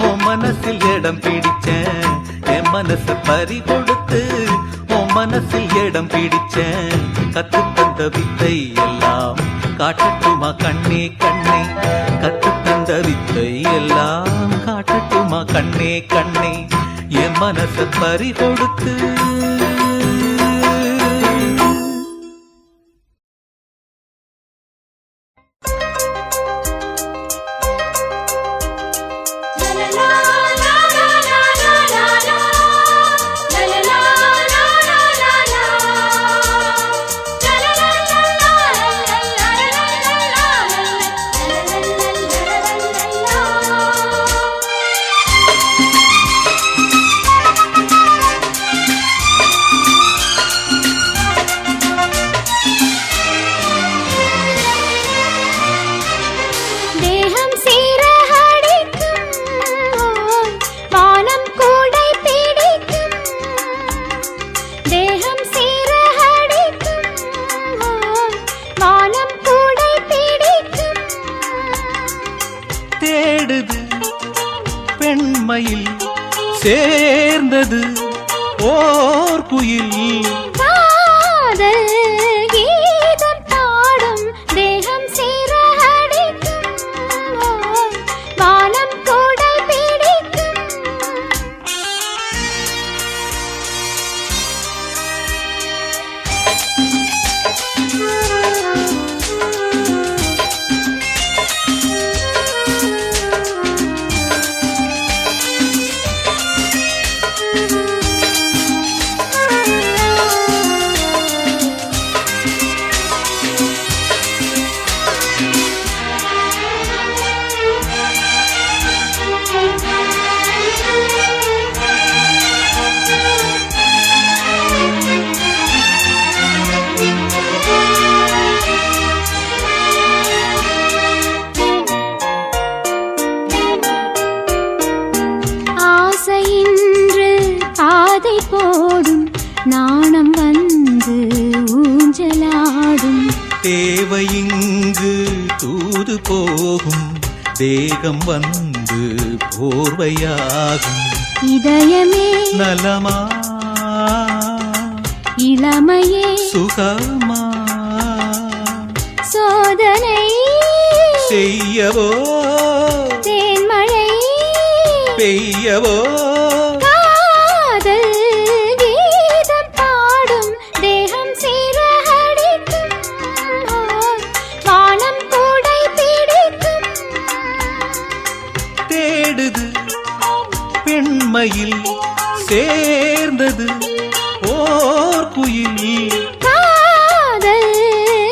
உன் மனசில் இடம் பிடிச்சேன். என் மனச பறி கொடுத்து உன் மனசில் இடம் பிடிச்சேன். கத்து தந்த வித்தை எல்லாம் காட்டட்டுமா கண்ணே கண்ணே, கத்து தந்த வித்தை எல்லாம் காட்டட்டுமா கண்ணே கண்ணே, என் மனச பறி கொடுத்து. பெண்மையில் சேர்ந்தது ஓர் குயில். காதல் கீதம் பாடும் தேகம் சீரடிக்கும், வானம் கூடை பிடிக்கும். நாணம் வந்து ஊஞ்சலாடும், தேவை இங்கு தூது போகும், தேகம் வந்து போர்வையாகும். இதயமே நலமா இளமையே சுகமா, சோதனை செய்யவோ தேன்மழை பெய்யவோ. பெண்மையில் சேர்ந்தது ஓர் குயில். காதல்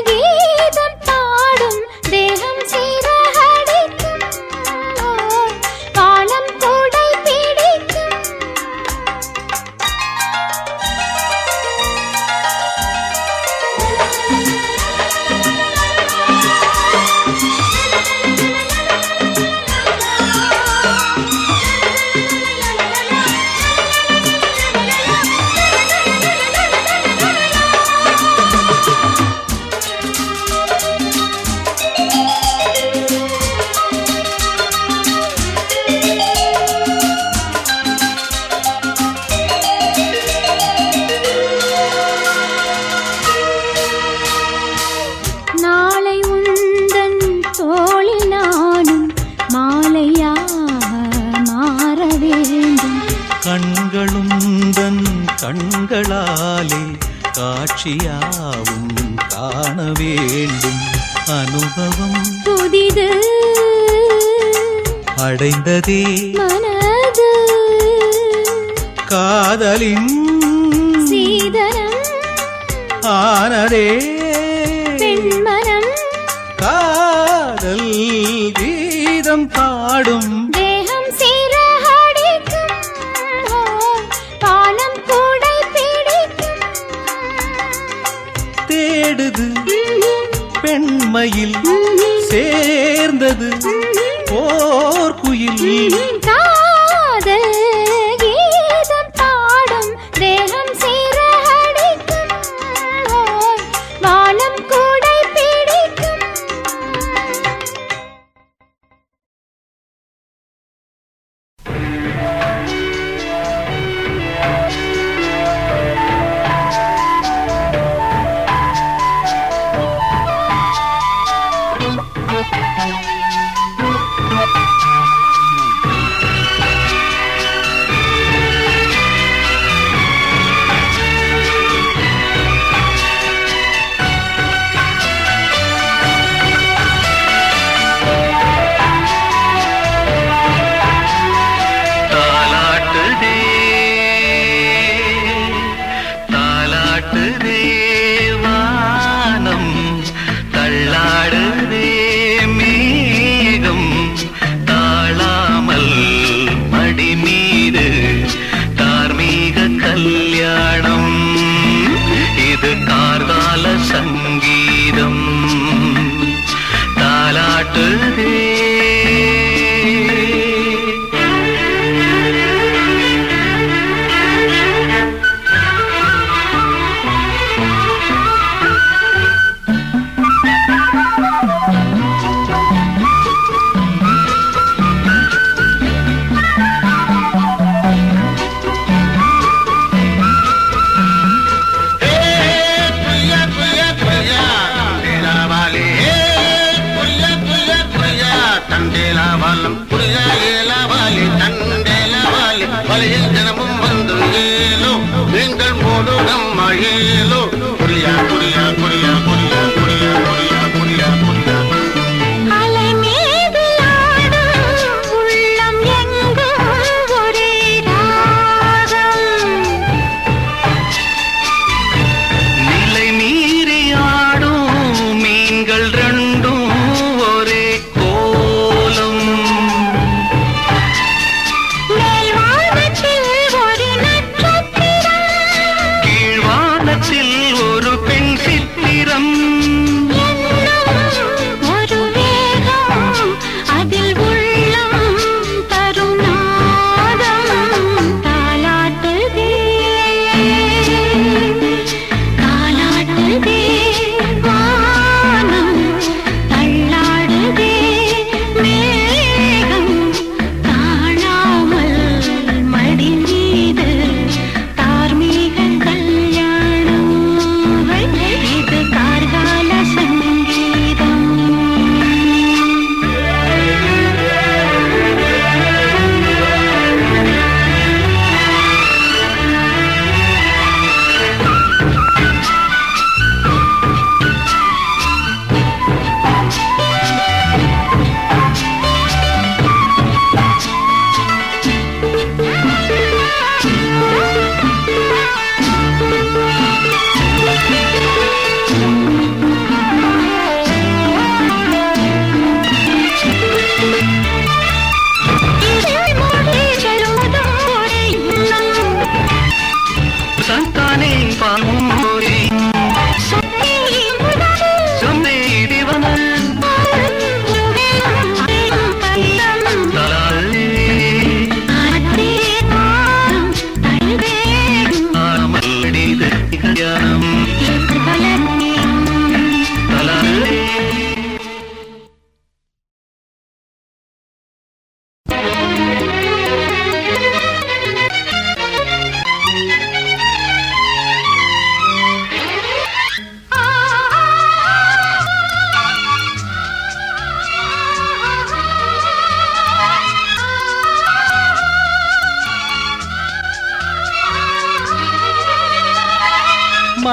கீதம் பாடும் தேகம் சீரடிக்கும், வானம் கூடை பிடிக்கும். காட்சியாவும் காண வேண்டும். அனுபவம் புதிது அடைந்ததே மனது காதலின் சீதனம் ஆனதே பெண்மனம் காதல் கீதம் பாடும் தேகம் சீரடிக்கும் பானம் கூடை பிடிக்கும் தேடுது பெண்மையில் சேர்ந்தது போர்க்குயில் காதல் கீதம் பாடும் தேகம் சீரடிக்கும் வானம் கூடை பிடிக்கும்.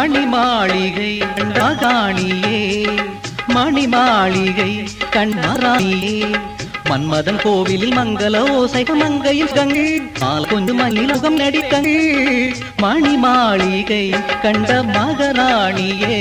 மணி மாளிகை மகாணியே மணி மாளிகை கண்ணராணியே மன்மதன் கோவிலில் மங்கள ஓசைக மங்கையில் கங்கு மால் கொஞ்சம் மல்லிலகம் நடிக்கங்கு மணி மாளிகை கண்ட மகராணியே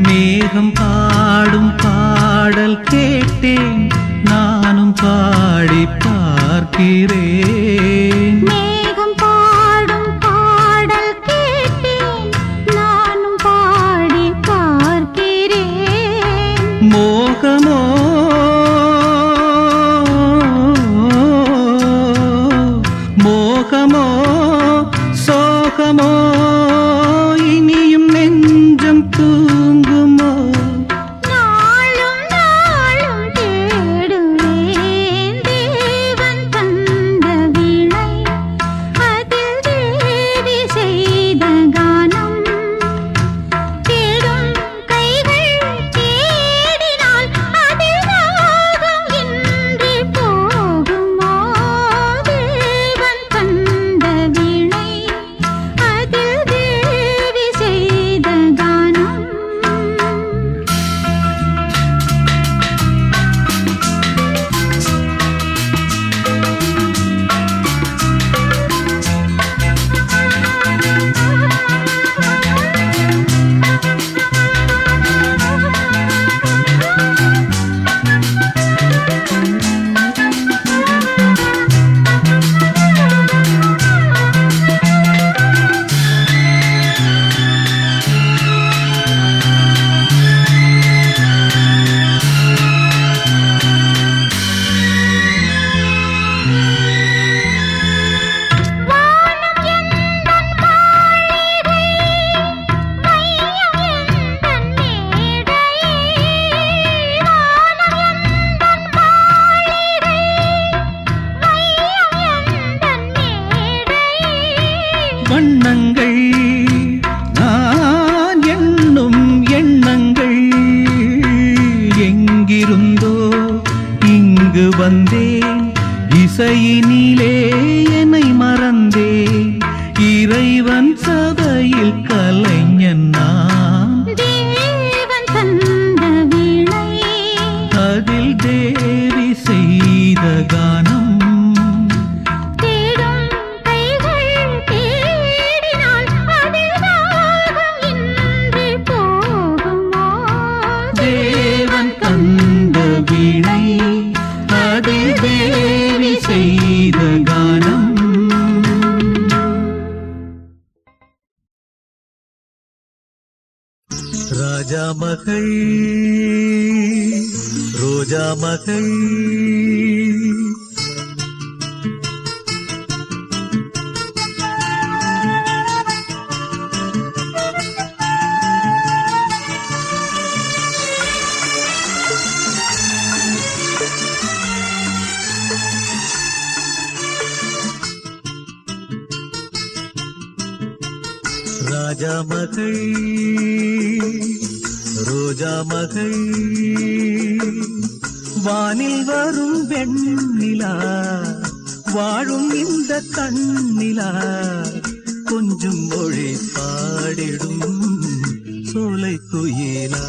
மேகம் பாடும் பாடல் கேட்டேன் நானும் பாடி பார்க்கிறேன் மேகம் பாடும் பாடல் கேட்டேன் நானும் பாடி பார்க்கிறேன் மோகமோ மோகமோ சோகமோ இனியும் நெஞ்சம் தூங்குமோ நாளும் நாளும் தேடுவேன் தேவன் தந்த வீணை அதில் தேவி செய்த கானம் தேடும் கைகள் தேடினால் அதில் ராகம் இன்றி போகுமோ தேவன் தந்த வீணை அதில் தேவி செய்த கானம் வானம் எந்தன் மாளிகை மையம் எந்தன் மேடை வானம் எந்தன் மாளிகை மையம் எந்தன் மேடை வண்ணங்கள் நான் எண்ணும் எண்ணங்கள் எங்கிருந்தோ இங்கு வந்தேன் இசையினிலே என்னை மறந்தேன் இறைவன் சபையில் கலைஞன் நான் தேவன் தந்த வீணை அதில் தேவி செய்த கானம் தேடும் கைகள் தேடினால் அதில் ராகம் இன்றி போகுமோ தேவன் தந்த வீணை அதில் தேவி செய்த கானம் ராஜா மகள் ரோஜா மகள் ராஜா மகள் ரோஜா மகள் வானில் வரும் வெண்ணிலா வாழும் இந்த கண்ணிலா கொஞ்சம் மொழி பாடிடும் சோலை குயிலா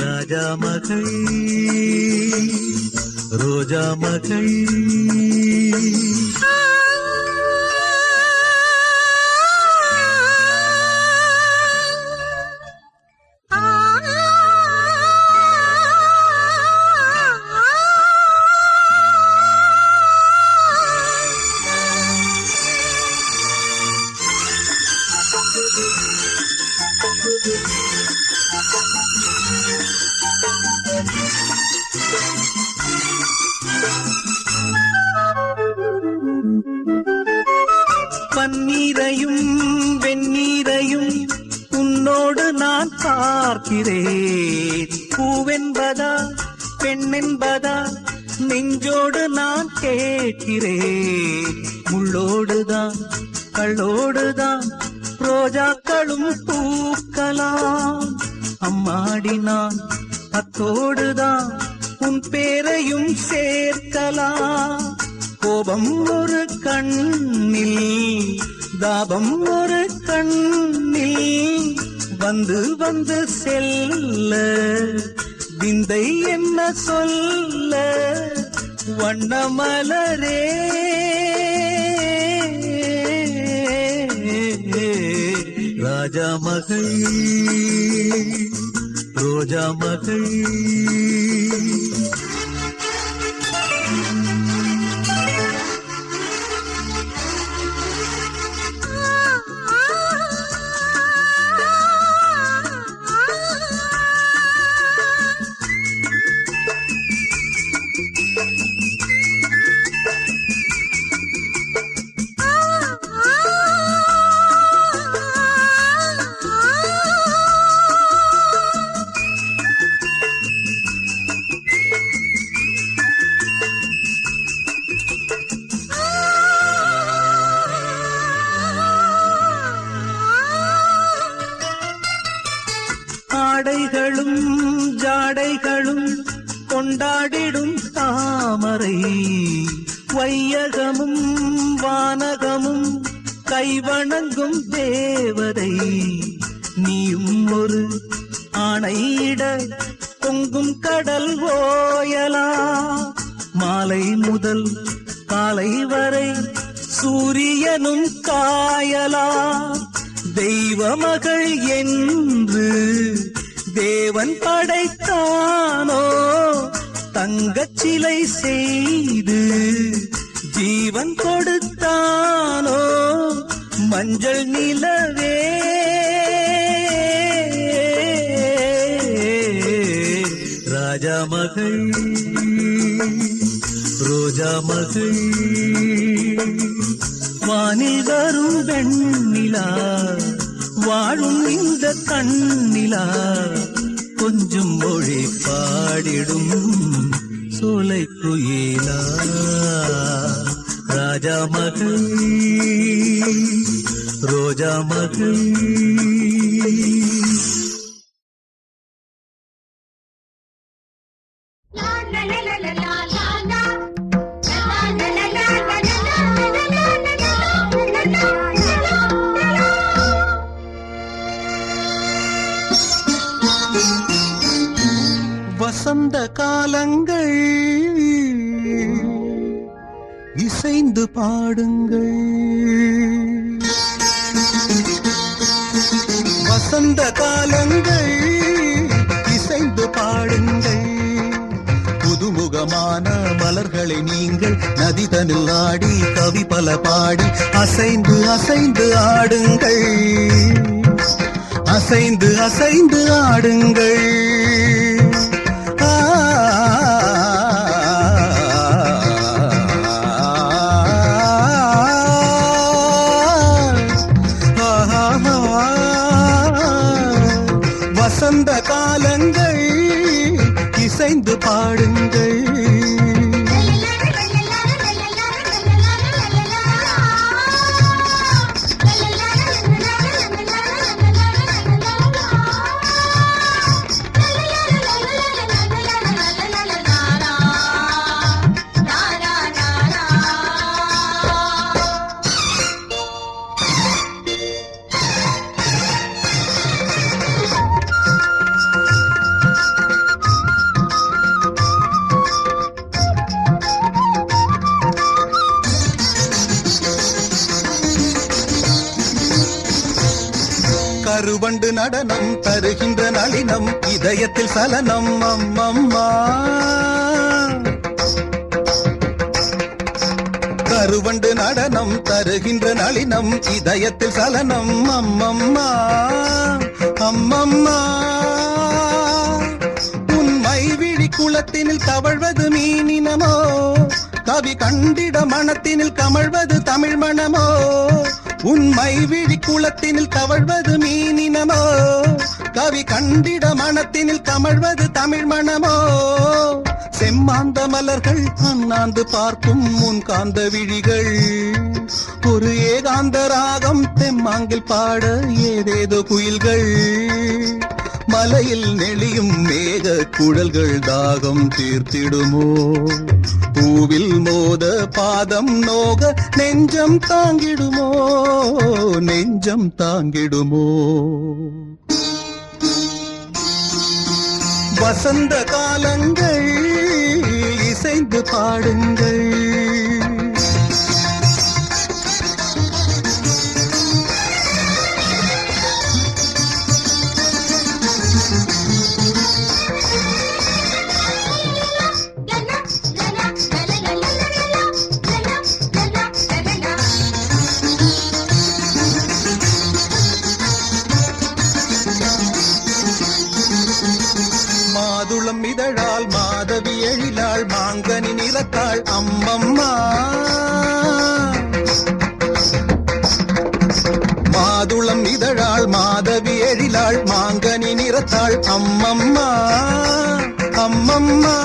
ராஜா மகள் ரோஜா மகள் பன்னீரையும் வெந்நீரையும் உன்னோடு நான் பார்க்கிறேன் பூவென்பதா பெண்ணென்பதா நெஞ்சோடு நான் கேட்கிறேன் முள்ளோடுதான் கள்ளோடுதான் ரோஜாக்களும் பூக்கலாம் அம்மாடி நான் அத்தோடுதான் உன் பேரையும் சேர்க்கலாம் கோபம் ஒரு கண்ணில் தாபம் ஒரு கண்ணில் வந்து வந்து செல்ல விந்தை என்ன சொல்ல வண்ணமலரே ராஜா மகள் ரோஜா மகள் ஆடைகளும் ஜாடைகளும் கொண்டாடிடும் தாமரை வையகமும் வானகமும் கைவணங்கும் தேவதை நீயும் ஒரு ஆணையிட பொங்கும் கடல் ஓயலா மாலை முதல் காலை வரை சூரியனும் காயலா தெய்வ மகள் என்று தேவன் படைத்தானோ தங்கச் சிலை செய்து ஜீவன் கொடுத்தானோ மஞ்சள் நிலவே ராஜா மகள் ரோஜா மகள் வானில் வரும் வெண்ணிலா வாழும் இந்த கண்ணிலா கொஞ்சம் மொழி பாடிடும் சோலை குயிலா ராஜா மகள் ரோஜா மகள் வசந்த காலங்கள் இசைந்து பாடுங்கள் வசந்த காலங்கள் இசைந்து பாடுங்கள் புதுமுகமான மலர்களை நீங்கள் நதிதனில் ஆடி கவி பல பாடி அசைந்து அசைந்து ஆடுங்கள் அசைந்து அசைந்து ஆடுங்கள் வசந்த காலங்கள் இசைந்து பாடுங்கள் கருவண்டு நடனம் தருகின்ற நளினம் இதயத்தில் சலனம் அம்மம்மா கருவண்டு நடனம் தருகின்ற நளினம் இதயத்தில் சலனம் அம்மம்மா அம்மம்மா உன்மை விழி குளத்தினில் தவழ்வது மீனினமோ கவி கண்டிட மனத்தினில் கமழ்வது தமிழ் மணமோ உன்மை விழி குளத்தினில் தவழ்வது மீனினமோ கவி கண்டிட மனத்தினில் கமழ்வது தமிழ் மணமோ செம்மாந்த மலர்கள் அண்ணாந்து பார்க்கும் முன் காந்த விழிகள் ஒரு ஏகாந்த ராகம் தெம்மாங்கில் பாட ஏதேதோ குயில்கள் மலையில் நெளியும் மேக குழல்கள் தாகம் தீர்த்திடுமோ பூவில் மோத பாதம் நோக நெஞ்சம் தாங்கிடுமோ நெஞ்சம் தாங்கிடுமோ வசந்த காலங்கள் இசைந்து பாடுங்கள் மாதுளம் இதழால் மாதவி எழிலாள் மாங்கனி நிறத்தாள் அம்மம்மா மாதுளம் இதழாள் மாதவி எழிலாள் மாங்கனி நிறத்தாள் அம்மம்மா அம்மம்மா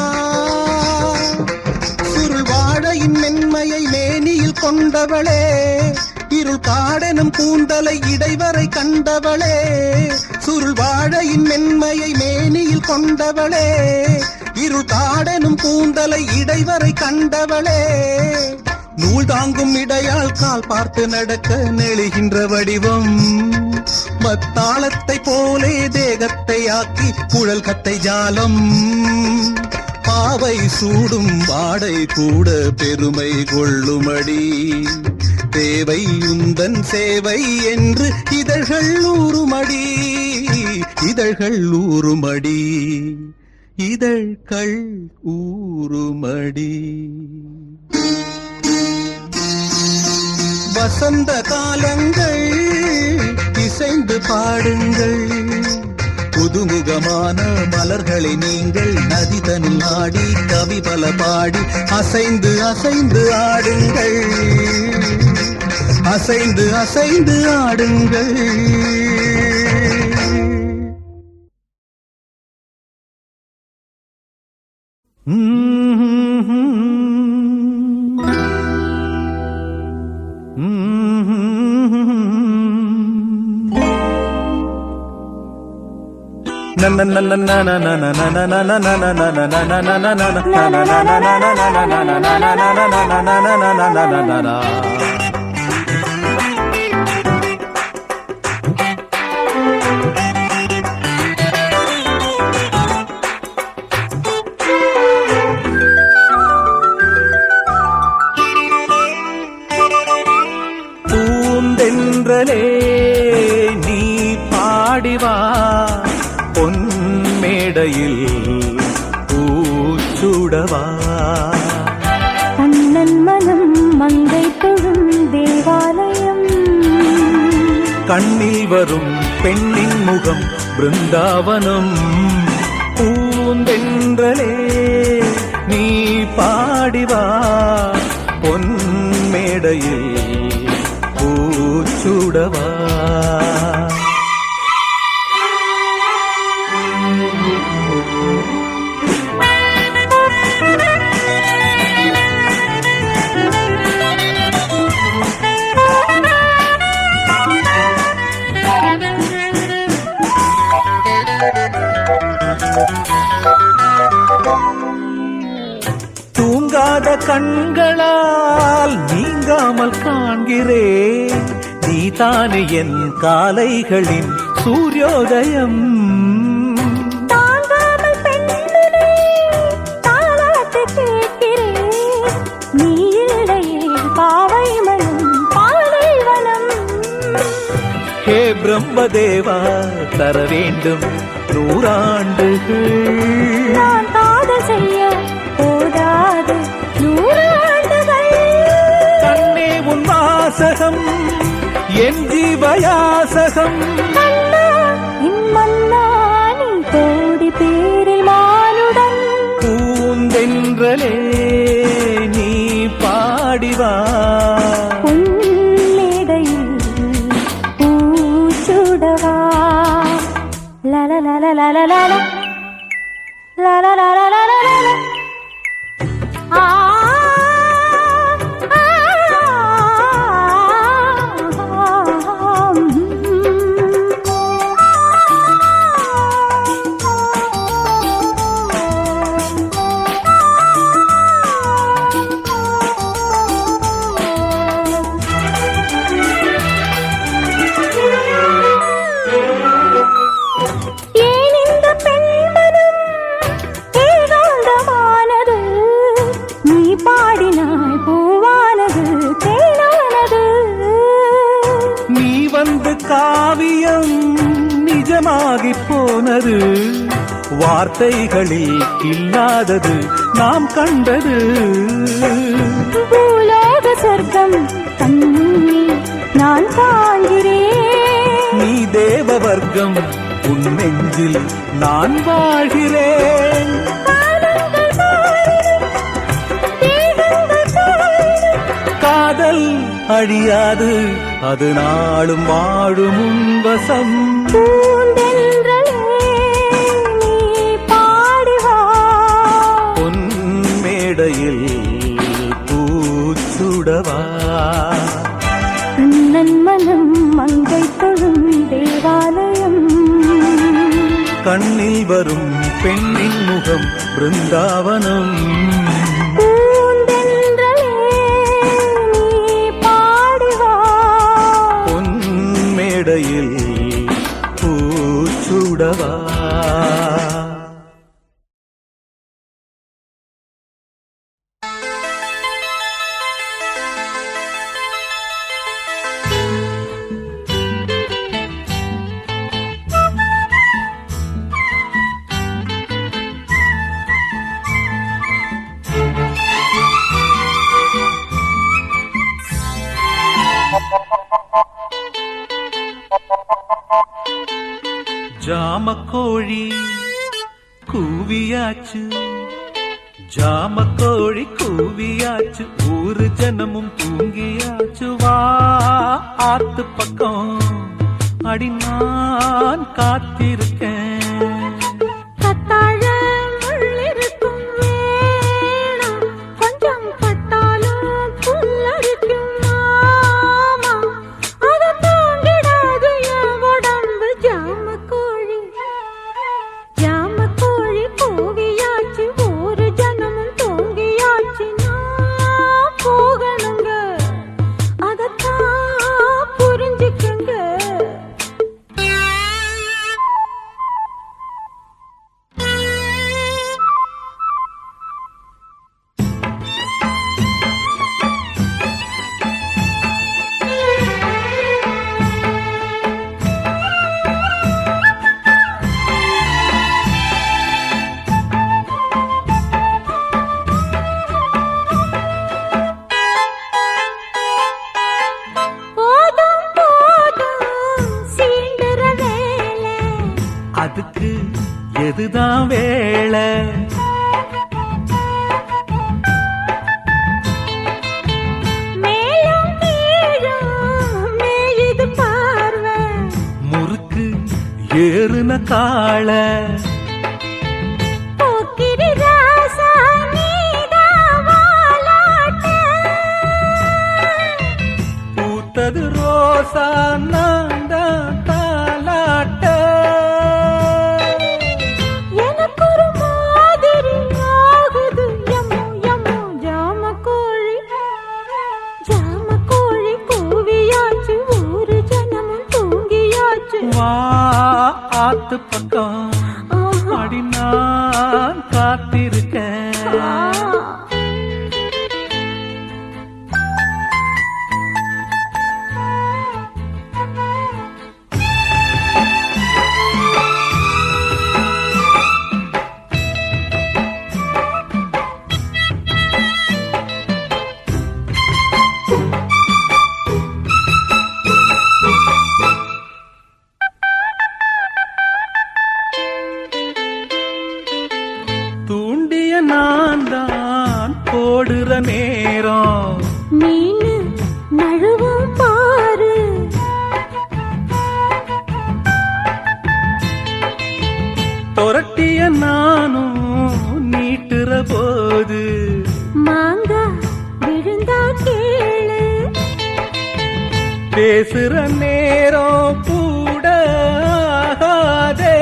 சுருள் வாழையின் மென்மையை மேனியில் கொண்டவளே இருள் காடெனும் கூந்தலை இடைவரை கண்டவளே சுருள் வாழையின் மென்மையை மேனியில் கொண்டவளே இருள் காடெனும் கூந்தலை இடைவரை கண்டவளே நூல் தாங்கும் இடையால் கால் பார்த்து நடக்க நெழுகின்ற வடிவம் மத்தாளத்தை போலே தேகத்தை ஆக்கி குழல் கத்தை ஜாலம் பாவை சூடும் வாடை கூட பெருமை கொள்ளுமடி தேவை உந்தன் சேவை என்று இதழ்கள் ஊறுமடி இதழ்கள் ஊறுமடி இதழ்கள் ஊறுமடி வசந்த காலங்கள் இசைந்து பாடுங்கள் புதுமுகமான மலர்களை நீங்கள் நதிதனில் ஆடி கவி பல பாடி அசைந்து அசைந்து ஆடுங்கள் அசைந்து அசைந்து ஆடுங்கள் பூந்தென்றலே நீ பாடிவா பொன்மேடையில் பூச்சுடவா கண்ணன் மனம் மங்கை தொழும் தேவாலயம் கண்ணில் வரும் பெண்ணின் முகம் பிருந்தாவனம் பூந்தென்றலே நீ பாடிவா பொன்மேடையில் பூச்சுடவா தூங்காத கண்களால் நீங்காமல் காண்கிறேன் நீதானே என் காலைகளின் சூரியோதயம் தாங்காமல் பெண்ணிலே தாலாட்டு கேட்கிறேன் நீ இல்லையே பாவை மனம் பாலைவனம் ஹே பிரம்மதேவா தர வேண்டும் 100 ஆண்டுகள். நான் காதல் செய்ய போதாது 100 ஆண்டுகள். கண்ணே உன் வாசகம் என் ஜீவயாசகம். மன்னா, என் மன்னா, நீ கோடி பேரில் மானுடன். பூந்தென்றலே நீ பாடிவா. பொன்மேடையில் பூச்சுடவா. லலலலலலலல. லலலலலலலல. ஆ காவியம் நிஜமாகி போனது. வார்த்தைகளில் இல்லாதது நாம் கண்டது. பூலோக சொர்க்கம் கண்ணில் நான் காண்கிறேன். நீ தேவ வர்க்கம் உன் நெஞ்சில் நான் வாழ்கிறேன். காதல் அழியாது அது நாளும் வாழும் உன்வசம். பூந்தென்றலே நீ பாடிவா. பொன் மேடையில் பூச்சுடவா. கண்ணன் மனம் மங்கை தொழும் தேவாலயம். கண்ணில் வரும் பெண்ணின் முகம் பிருந்தாவனம். மேடையில் பூச்சுடவா. ஜாமக்கோழி கூவியாச்சு, ஜாமக்கோழி கூவியாச்சு, ஊரு ஜனமும் தூங்கியாச்சு. வா ஆத்து பக்கம் அடி நான் காத்திருக்கேன். அதுக்கு எதுதான் வேளை? முறுக்கு ஏறுன காள பூத்தது ரோசா நான் தான் தாலாட்ட. ஆத்து பக்கம் அடி நான் காத்திருக்கேன். சொரட்டிய நானும் நீட்டுற போது மாங்க விழுந்தா கேளு பேசுற நேரம் கூட ஆகாதே.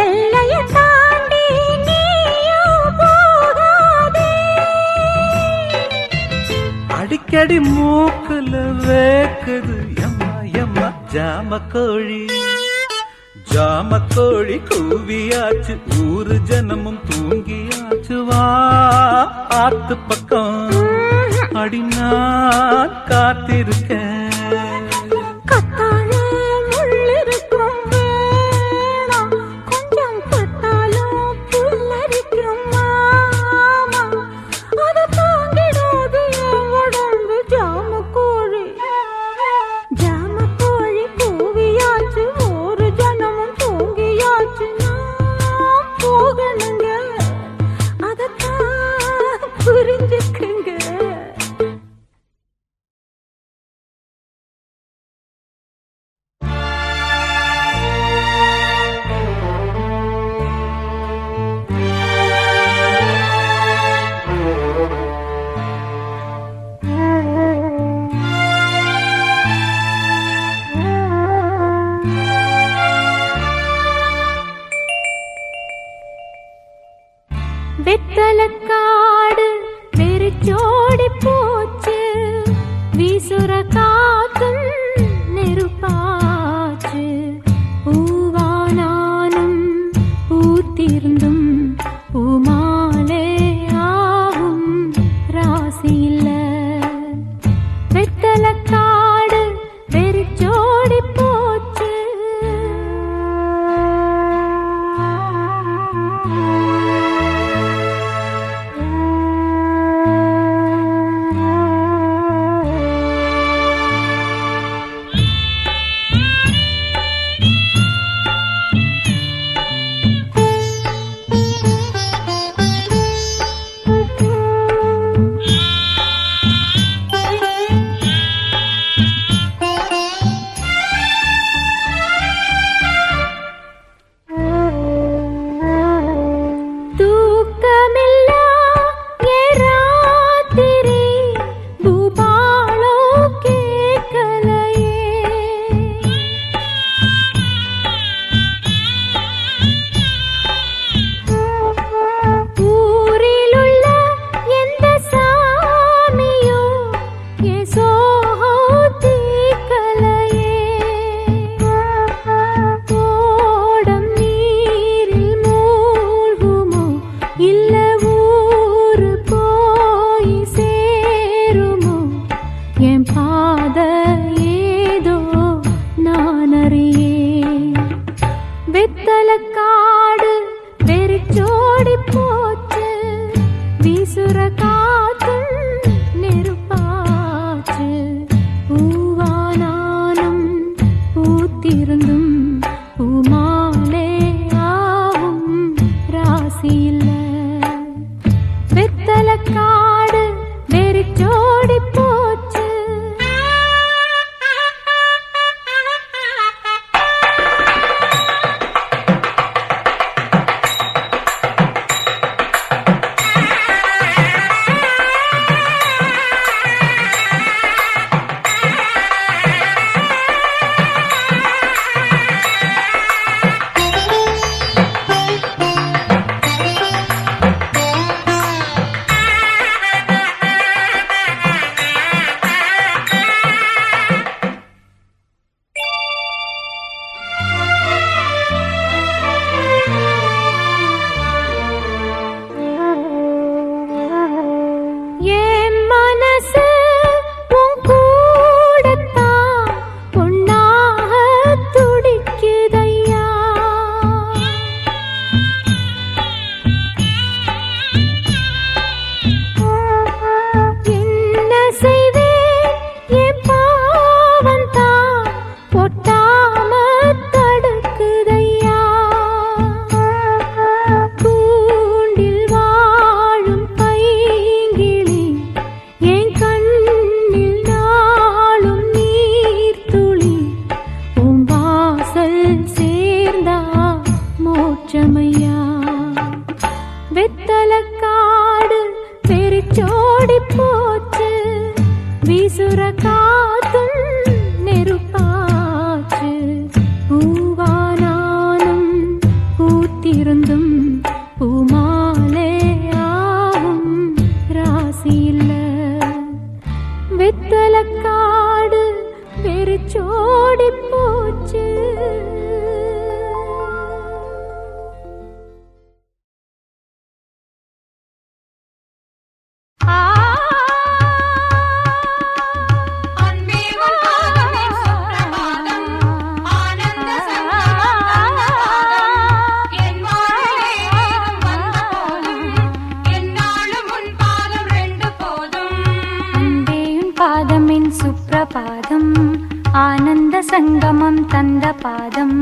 எல்லைய தாண்டி நீயும் போகாதே. அடிக்கடி மூக்குல வேக்குது எம்மா எம்மா ஜாமக்கோழி. ஜாமக்கோழி கூவியாச்சு, ஊரு ஜனமும் தூங்கியாச்சு. வா ஆத்து பக்கம் அடி நான் காத்திருக்கேன். சங்கமம் தந்த பாதம்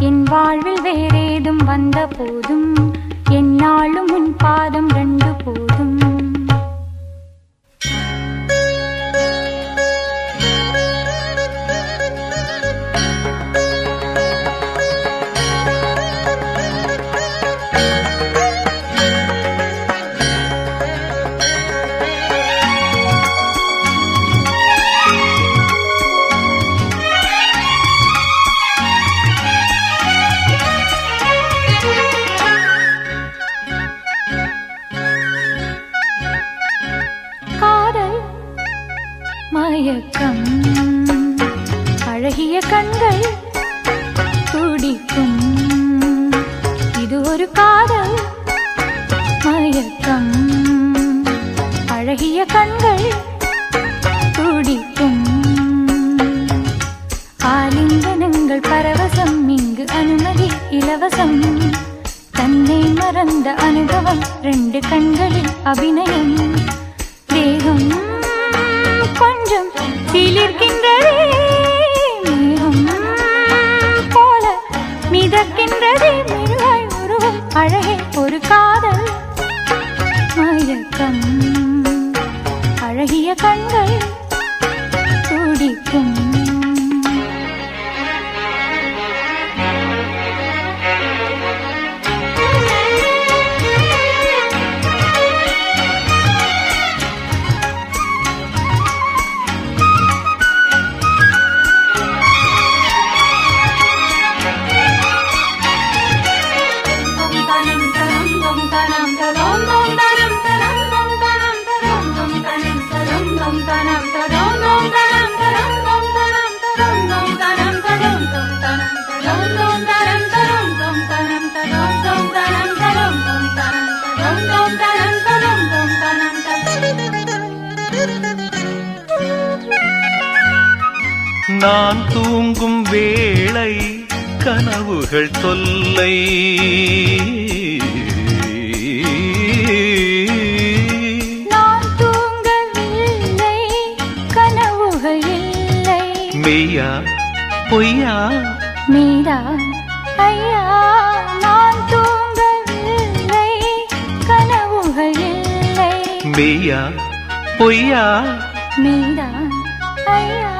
என் வாழ்வில் வேறேதும் வந்த போதும் என்னாலும் உன் பாதம் ரெண்டு போதும். மயக்கம் அழகிய கண்கள் துடிக்கும் இது ஒரு காதல் மயக்கம் அழகிய கண்கள் துடிக்கும் ஆலிங்கனங்கள் பரவசம் இங்கு அனுமதி இலவசம் தன்னை மறந்த அனுபவம் ரெண்டு கண்களில் அபிநயம் தேகம் கொஞ்சம் சிலிர்க்கின்றதே மேகம் போல மிதக்கின்றதே மிருகாய் உருவம் அழகே ஒரு காதல் மயக்கம் அழகிய கண்கள் துடிக்கும். நான் தூங்கும் வேளை கனவுகள் தொல்லை நான் தூங்கவில்லை கனவுகள் இல்லை மெய்யா பொய்யா மீரா ஐயா நான் தூங்கவில்லை கனவுகள் இல்லை மெய்யா பொய்யா மீரா ஐயா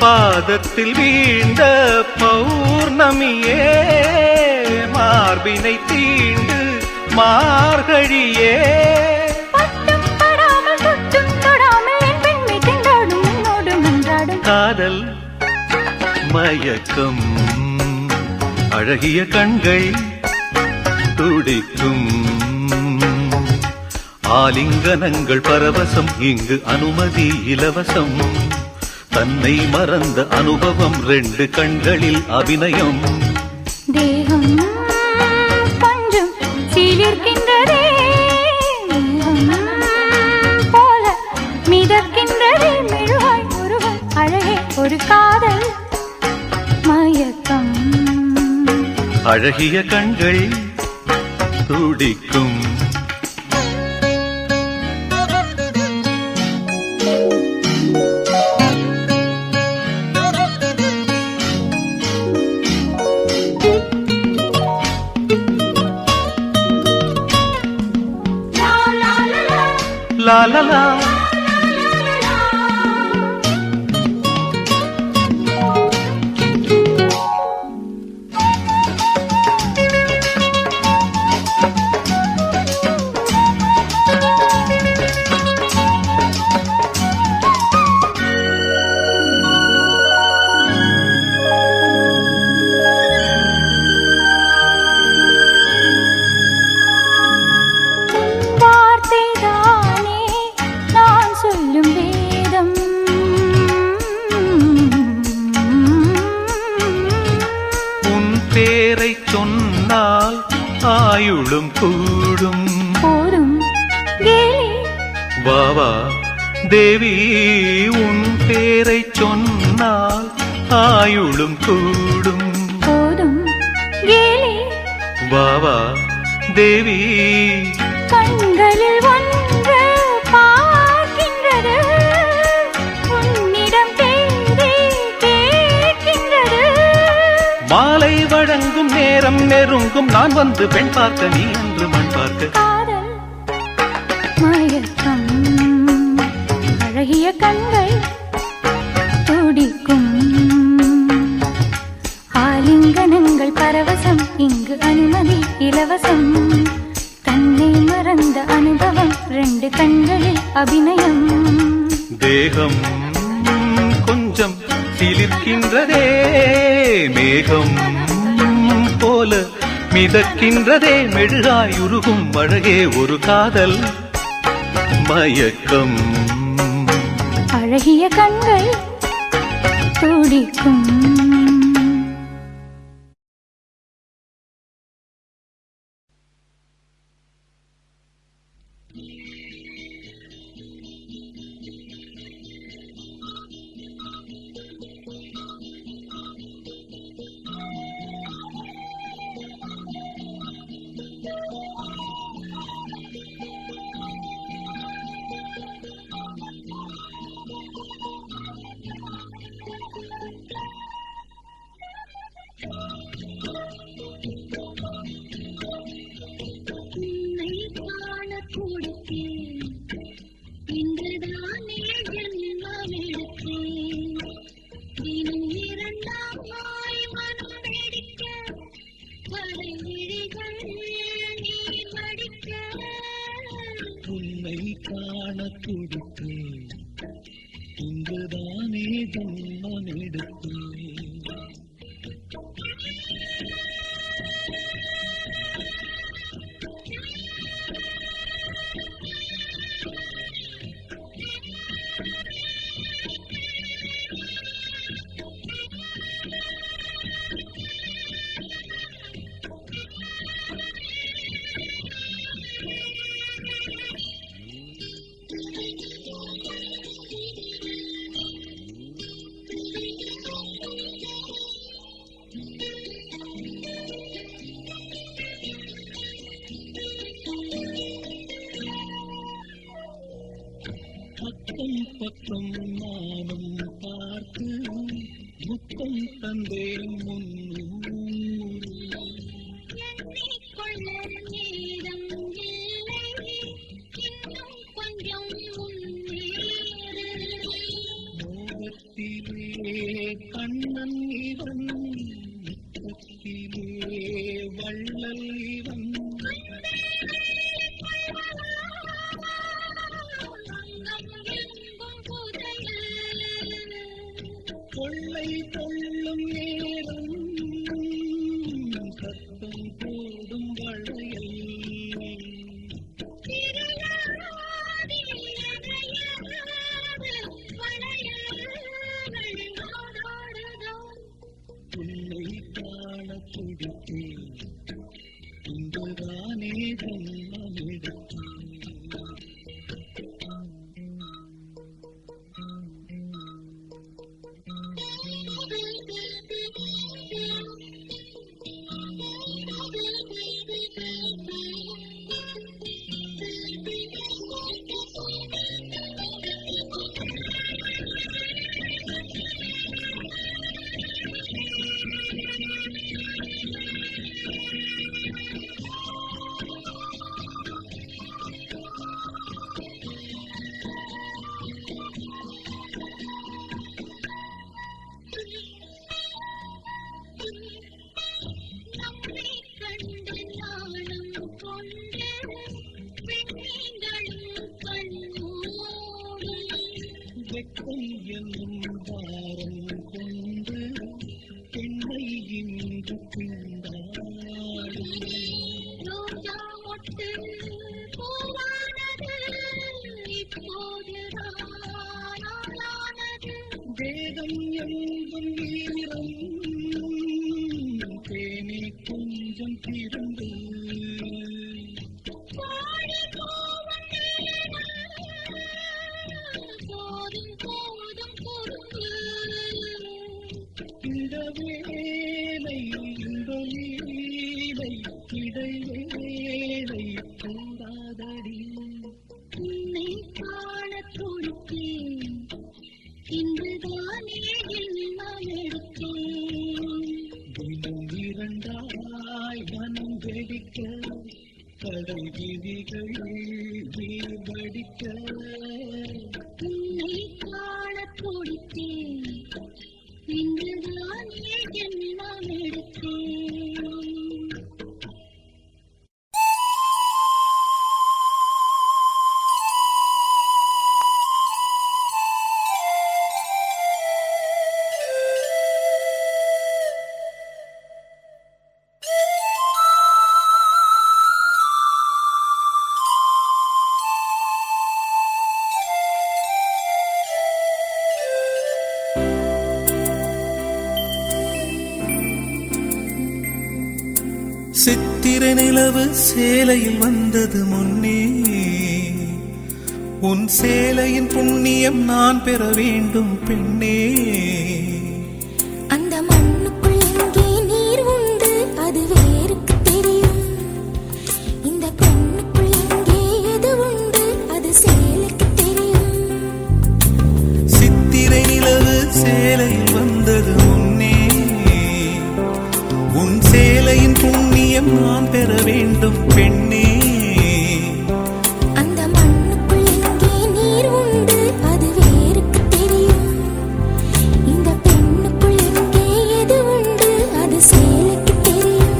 பாதத்தில் வீழ்ந்த பௌர்ணமியே மார்பினை தீண்டு மார்கழியே பட்டும் படாமல் தொட்டும் தொடாமல் என் பெண்மை திண்டாடும் உன்னோடு மன்றாடும் காதல் மயக்கம் அழகிய கண்கள் துடிக்கும் ஆலிங்கனங்கள் பரவசம் இங்கு அனுமதி இலவசம் தன்னை மறந்த அனுபவம் ரெண்டு கண்களில் அபிநயம் தேகம் கொஞ்சம் சிலிர்க்கின்றதே போல மிதக்கின்றதே மிருகாய் உருவம் அழகே ஒரு காதல் மயக்கம் அழகிய கண்கள் துடிக்கும். La la la சொன்னால் ஆயுளும் கூடும் போடும் கேலி வாவா தேவி உன் பேரை சொன்னால் ஆயுளும் கூடும் போடும் கேலி வாவா தேவி கண்களில் ஒன்று பார்க்கின்றது உன்னிடம் தேடி வழங்கும் நேரம் நெருங்கும் நான் வந்து பெண் பார்க்க நீ என்று மண் பார்க்க காதல் மயக்கம் அழகிய கண்கள் துடிக்கும் ஆலிங்கனங்கள் பரவசம் இங்கு அனுமதி இலவசம் தன்னை மறந்த அனுபவம் 2 கண்களில் அபிநயம் தேகம் கொஞ்சம் சிலிர்க்கின்றதே மேகம் போல மிதக்கின்றதே மெழுகாய் உருகும் அழகே ஒரு காதல் மயக்கம் அழகிய கண்கள் துடிக்கும் பக்கம் நானும் பார்த்து முத்தம் தந்தேன் முன்னூறு மோகத்திலே கண்ணன் இவன் முத்தத்திலே வள்ளல் இவன் கொள்ளை கொள்ளும் நேரம் சத்தம் போடும் வளையல் உன்னை காண துடித்தேன் இங்குதானே ஜன்மம் எடுத்தேன் வெட்கம் என்னும் வாரம் கொண்டு பெண்ணை இன்று பிந்தாடும் வேதம் எங்கும் ஈரம் தேனே கொஞ்சம் திருந்து இடைவேளை கூடாதடி உன்னை காண துடித்தேன் இன்றுதானே எல்லாம் எடுத்தேன் தினம் 2 சித்திரை நிலவு சேலையில் வந்தது முன்னே உன் சேலையின் புண்ணியம் நான் பெற வேண்டும் பெண்ணே. அந்த மண்ணுக்குள் எங்கே நீர் உண்டு அது வேருக்கு தெரியும். இந்த பெண்ணுக்குள் எங்கே எது உண்டு அது சேலைக்கு தெரியும். சித்திரை நிலவு சேலையில் வந்தது முன்னே உன் சேலையின் புண்ணியம் நான் பெற வேண்டும் பெண்ணே. அந்த மண்ணுக்குள் எங்கே நீர் உண்டு அது வேருக்கு தெரியும். இந்த பெண்ணுக்குள் எங்கே எது உண்டு அது சேலைக்கு தெரியும்.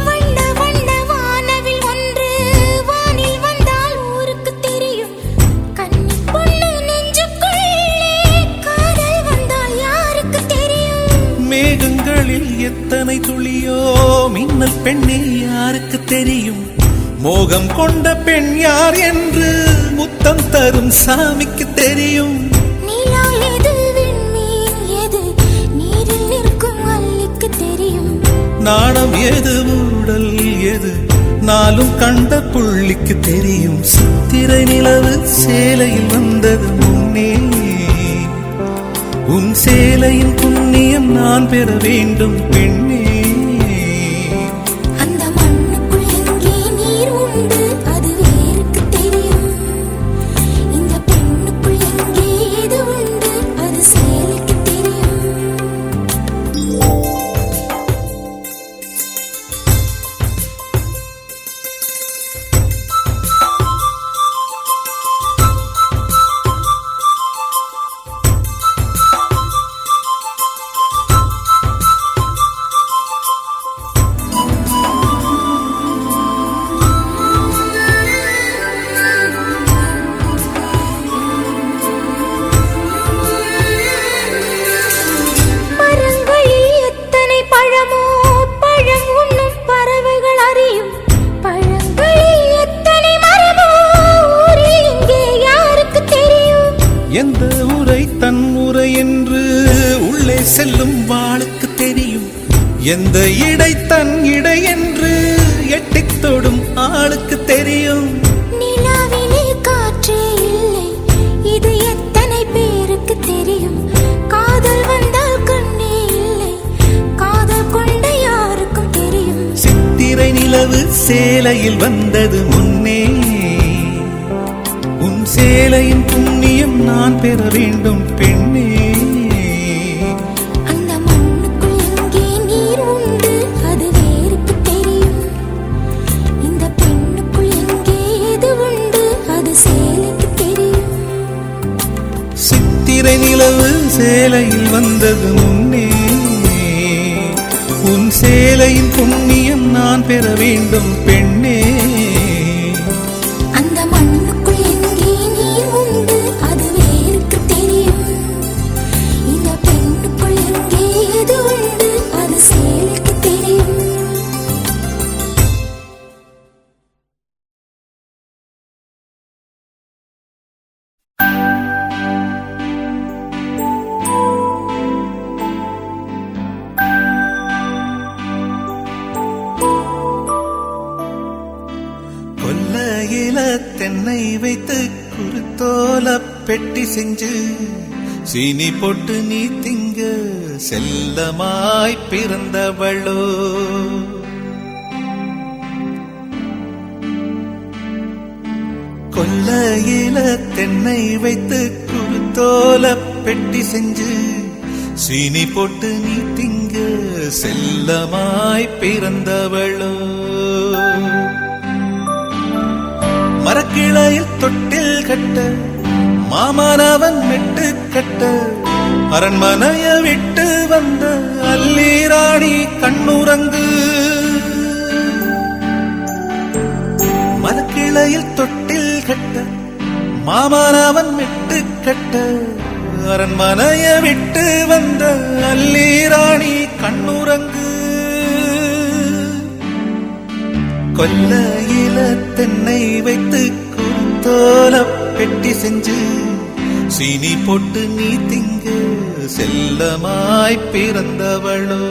வண்ண வண்ண வானவில் ஒன்று வானில் வந்தால் ஊருக்கு தெரியும். கன்னி பொண்ணு நெஞ்சுக்குள்ளே காதல் வந்தால் யாருக்கு தெரியும். மேகங்களில் எத்தனை துளியோ மின்னல் பெண்ணே யாருக்கு தெரியும். மோகம் கொண்ட பெண் யார் என்று முத்தம் தரும் சாமிக்கு தெரியும். நிலா எது விண்மீன் எது நீரில் நிற்கும் அல்லிக்கு தெரியும். நாணம் எது ஊடல் எது நாளும் கண்ட புள்ளிக்கு தெரியும். சித்திரை நிலவு சேலையில் வந்தது முன்னே உன் சேலையின் புண்ணியம் நான் பெற வேண்டும் பெண்ணே. அந்த மண்ணுக்குள் எங்கே நீர் உண்டு அது வேருக்கு தெரியும். இந்த பெண்ணுக்குள் எங்கே எது உண்டு அது சேலைக்கு தெரியும். மரங்களில் எத்தனை பழமோ பழம் உண்ணும் பறவைகள் அறியும். பழங்களில் எத்தனை மரமோ ஊரில் இங்கே யாருக்கு தெரியும். எந்த உரை தன் உரை என்று உள்ளே செல்லும் வாளுக்கு தெரியும். எந்த இடை தன் இடை என்று எட்டித் தொடும் ஆளுக்கு தெரியும். நிலாவிலே காற்றே இல்லை இது எத்தனை பேருக்கு தெரியும். காதல் வந்தால் கண்ணே இல்லை காதல் கொண்ட யாருக்கும் தெரியும். சித்திரை நிலவு சேலையில் வந்தது முன்னே உன் சேலையின் புண்ணியம் நான் பெற வேண்டும் பெண்ணே. அந்த மண்ணுக்குள் எங்கே நீர் உண்டு அது வேருக்கு தெரியும். இந்த பெண்ணுக்குள் எங்கே எது உண்டு அது சேலைக்கு தெரியும். சித்திரை நிலவு சேலையில் வந்தது முன்னே உன் சேலையின் புண்ணியம் நான் பெற வேண்டும் பெண்ணே. அந்த மண்ணுக்குள் எங்கே நீர் உண்டு அது வேருக்கு தெரியும். இந்த பெண்ணுக்குள் எங்கே எது உண்டு அது சேலைக்கு தெரியும். கொல்லையில தென்னை வைத்து குருத்தோல பெட்டி செஞ்சு சீனி போட்டு நீ திங்க செல்லமாய் பிறந்தவளோ. கொல்லையில தென்னை வைத்து குருத்தோல பெட்டி செஞ்சு சீனி போட்டு நீ திங்க செல்லமாய் பிறந்தவளோ மரக்கிளையில் தொட்டில் கட்ட மாமனவன் மெட்டு கட்ட அரண்மனைய விட்டு வந்த அல்லீராணி கண்ணுறங்கு மரக்கிளையில் தொட்டில் கட்ட மாமனவன் மெட்டு கட்ட அரண்மனைய விட்டு வந்த அல்லீராணி கண்ணுறங்கு கொல்லையில தென்னை வைத்து கூத்தோல பெட்டி செஞ்சு சீனி போட்டு நீ திங்க செல்லமாய் பிறந்தவளோ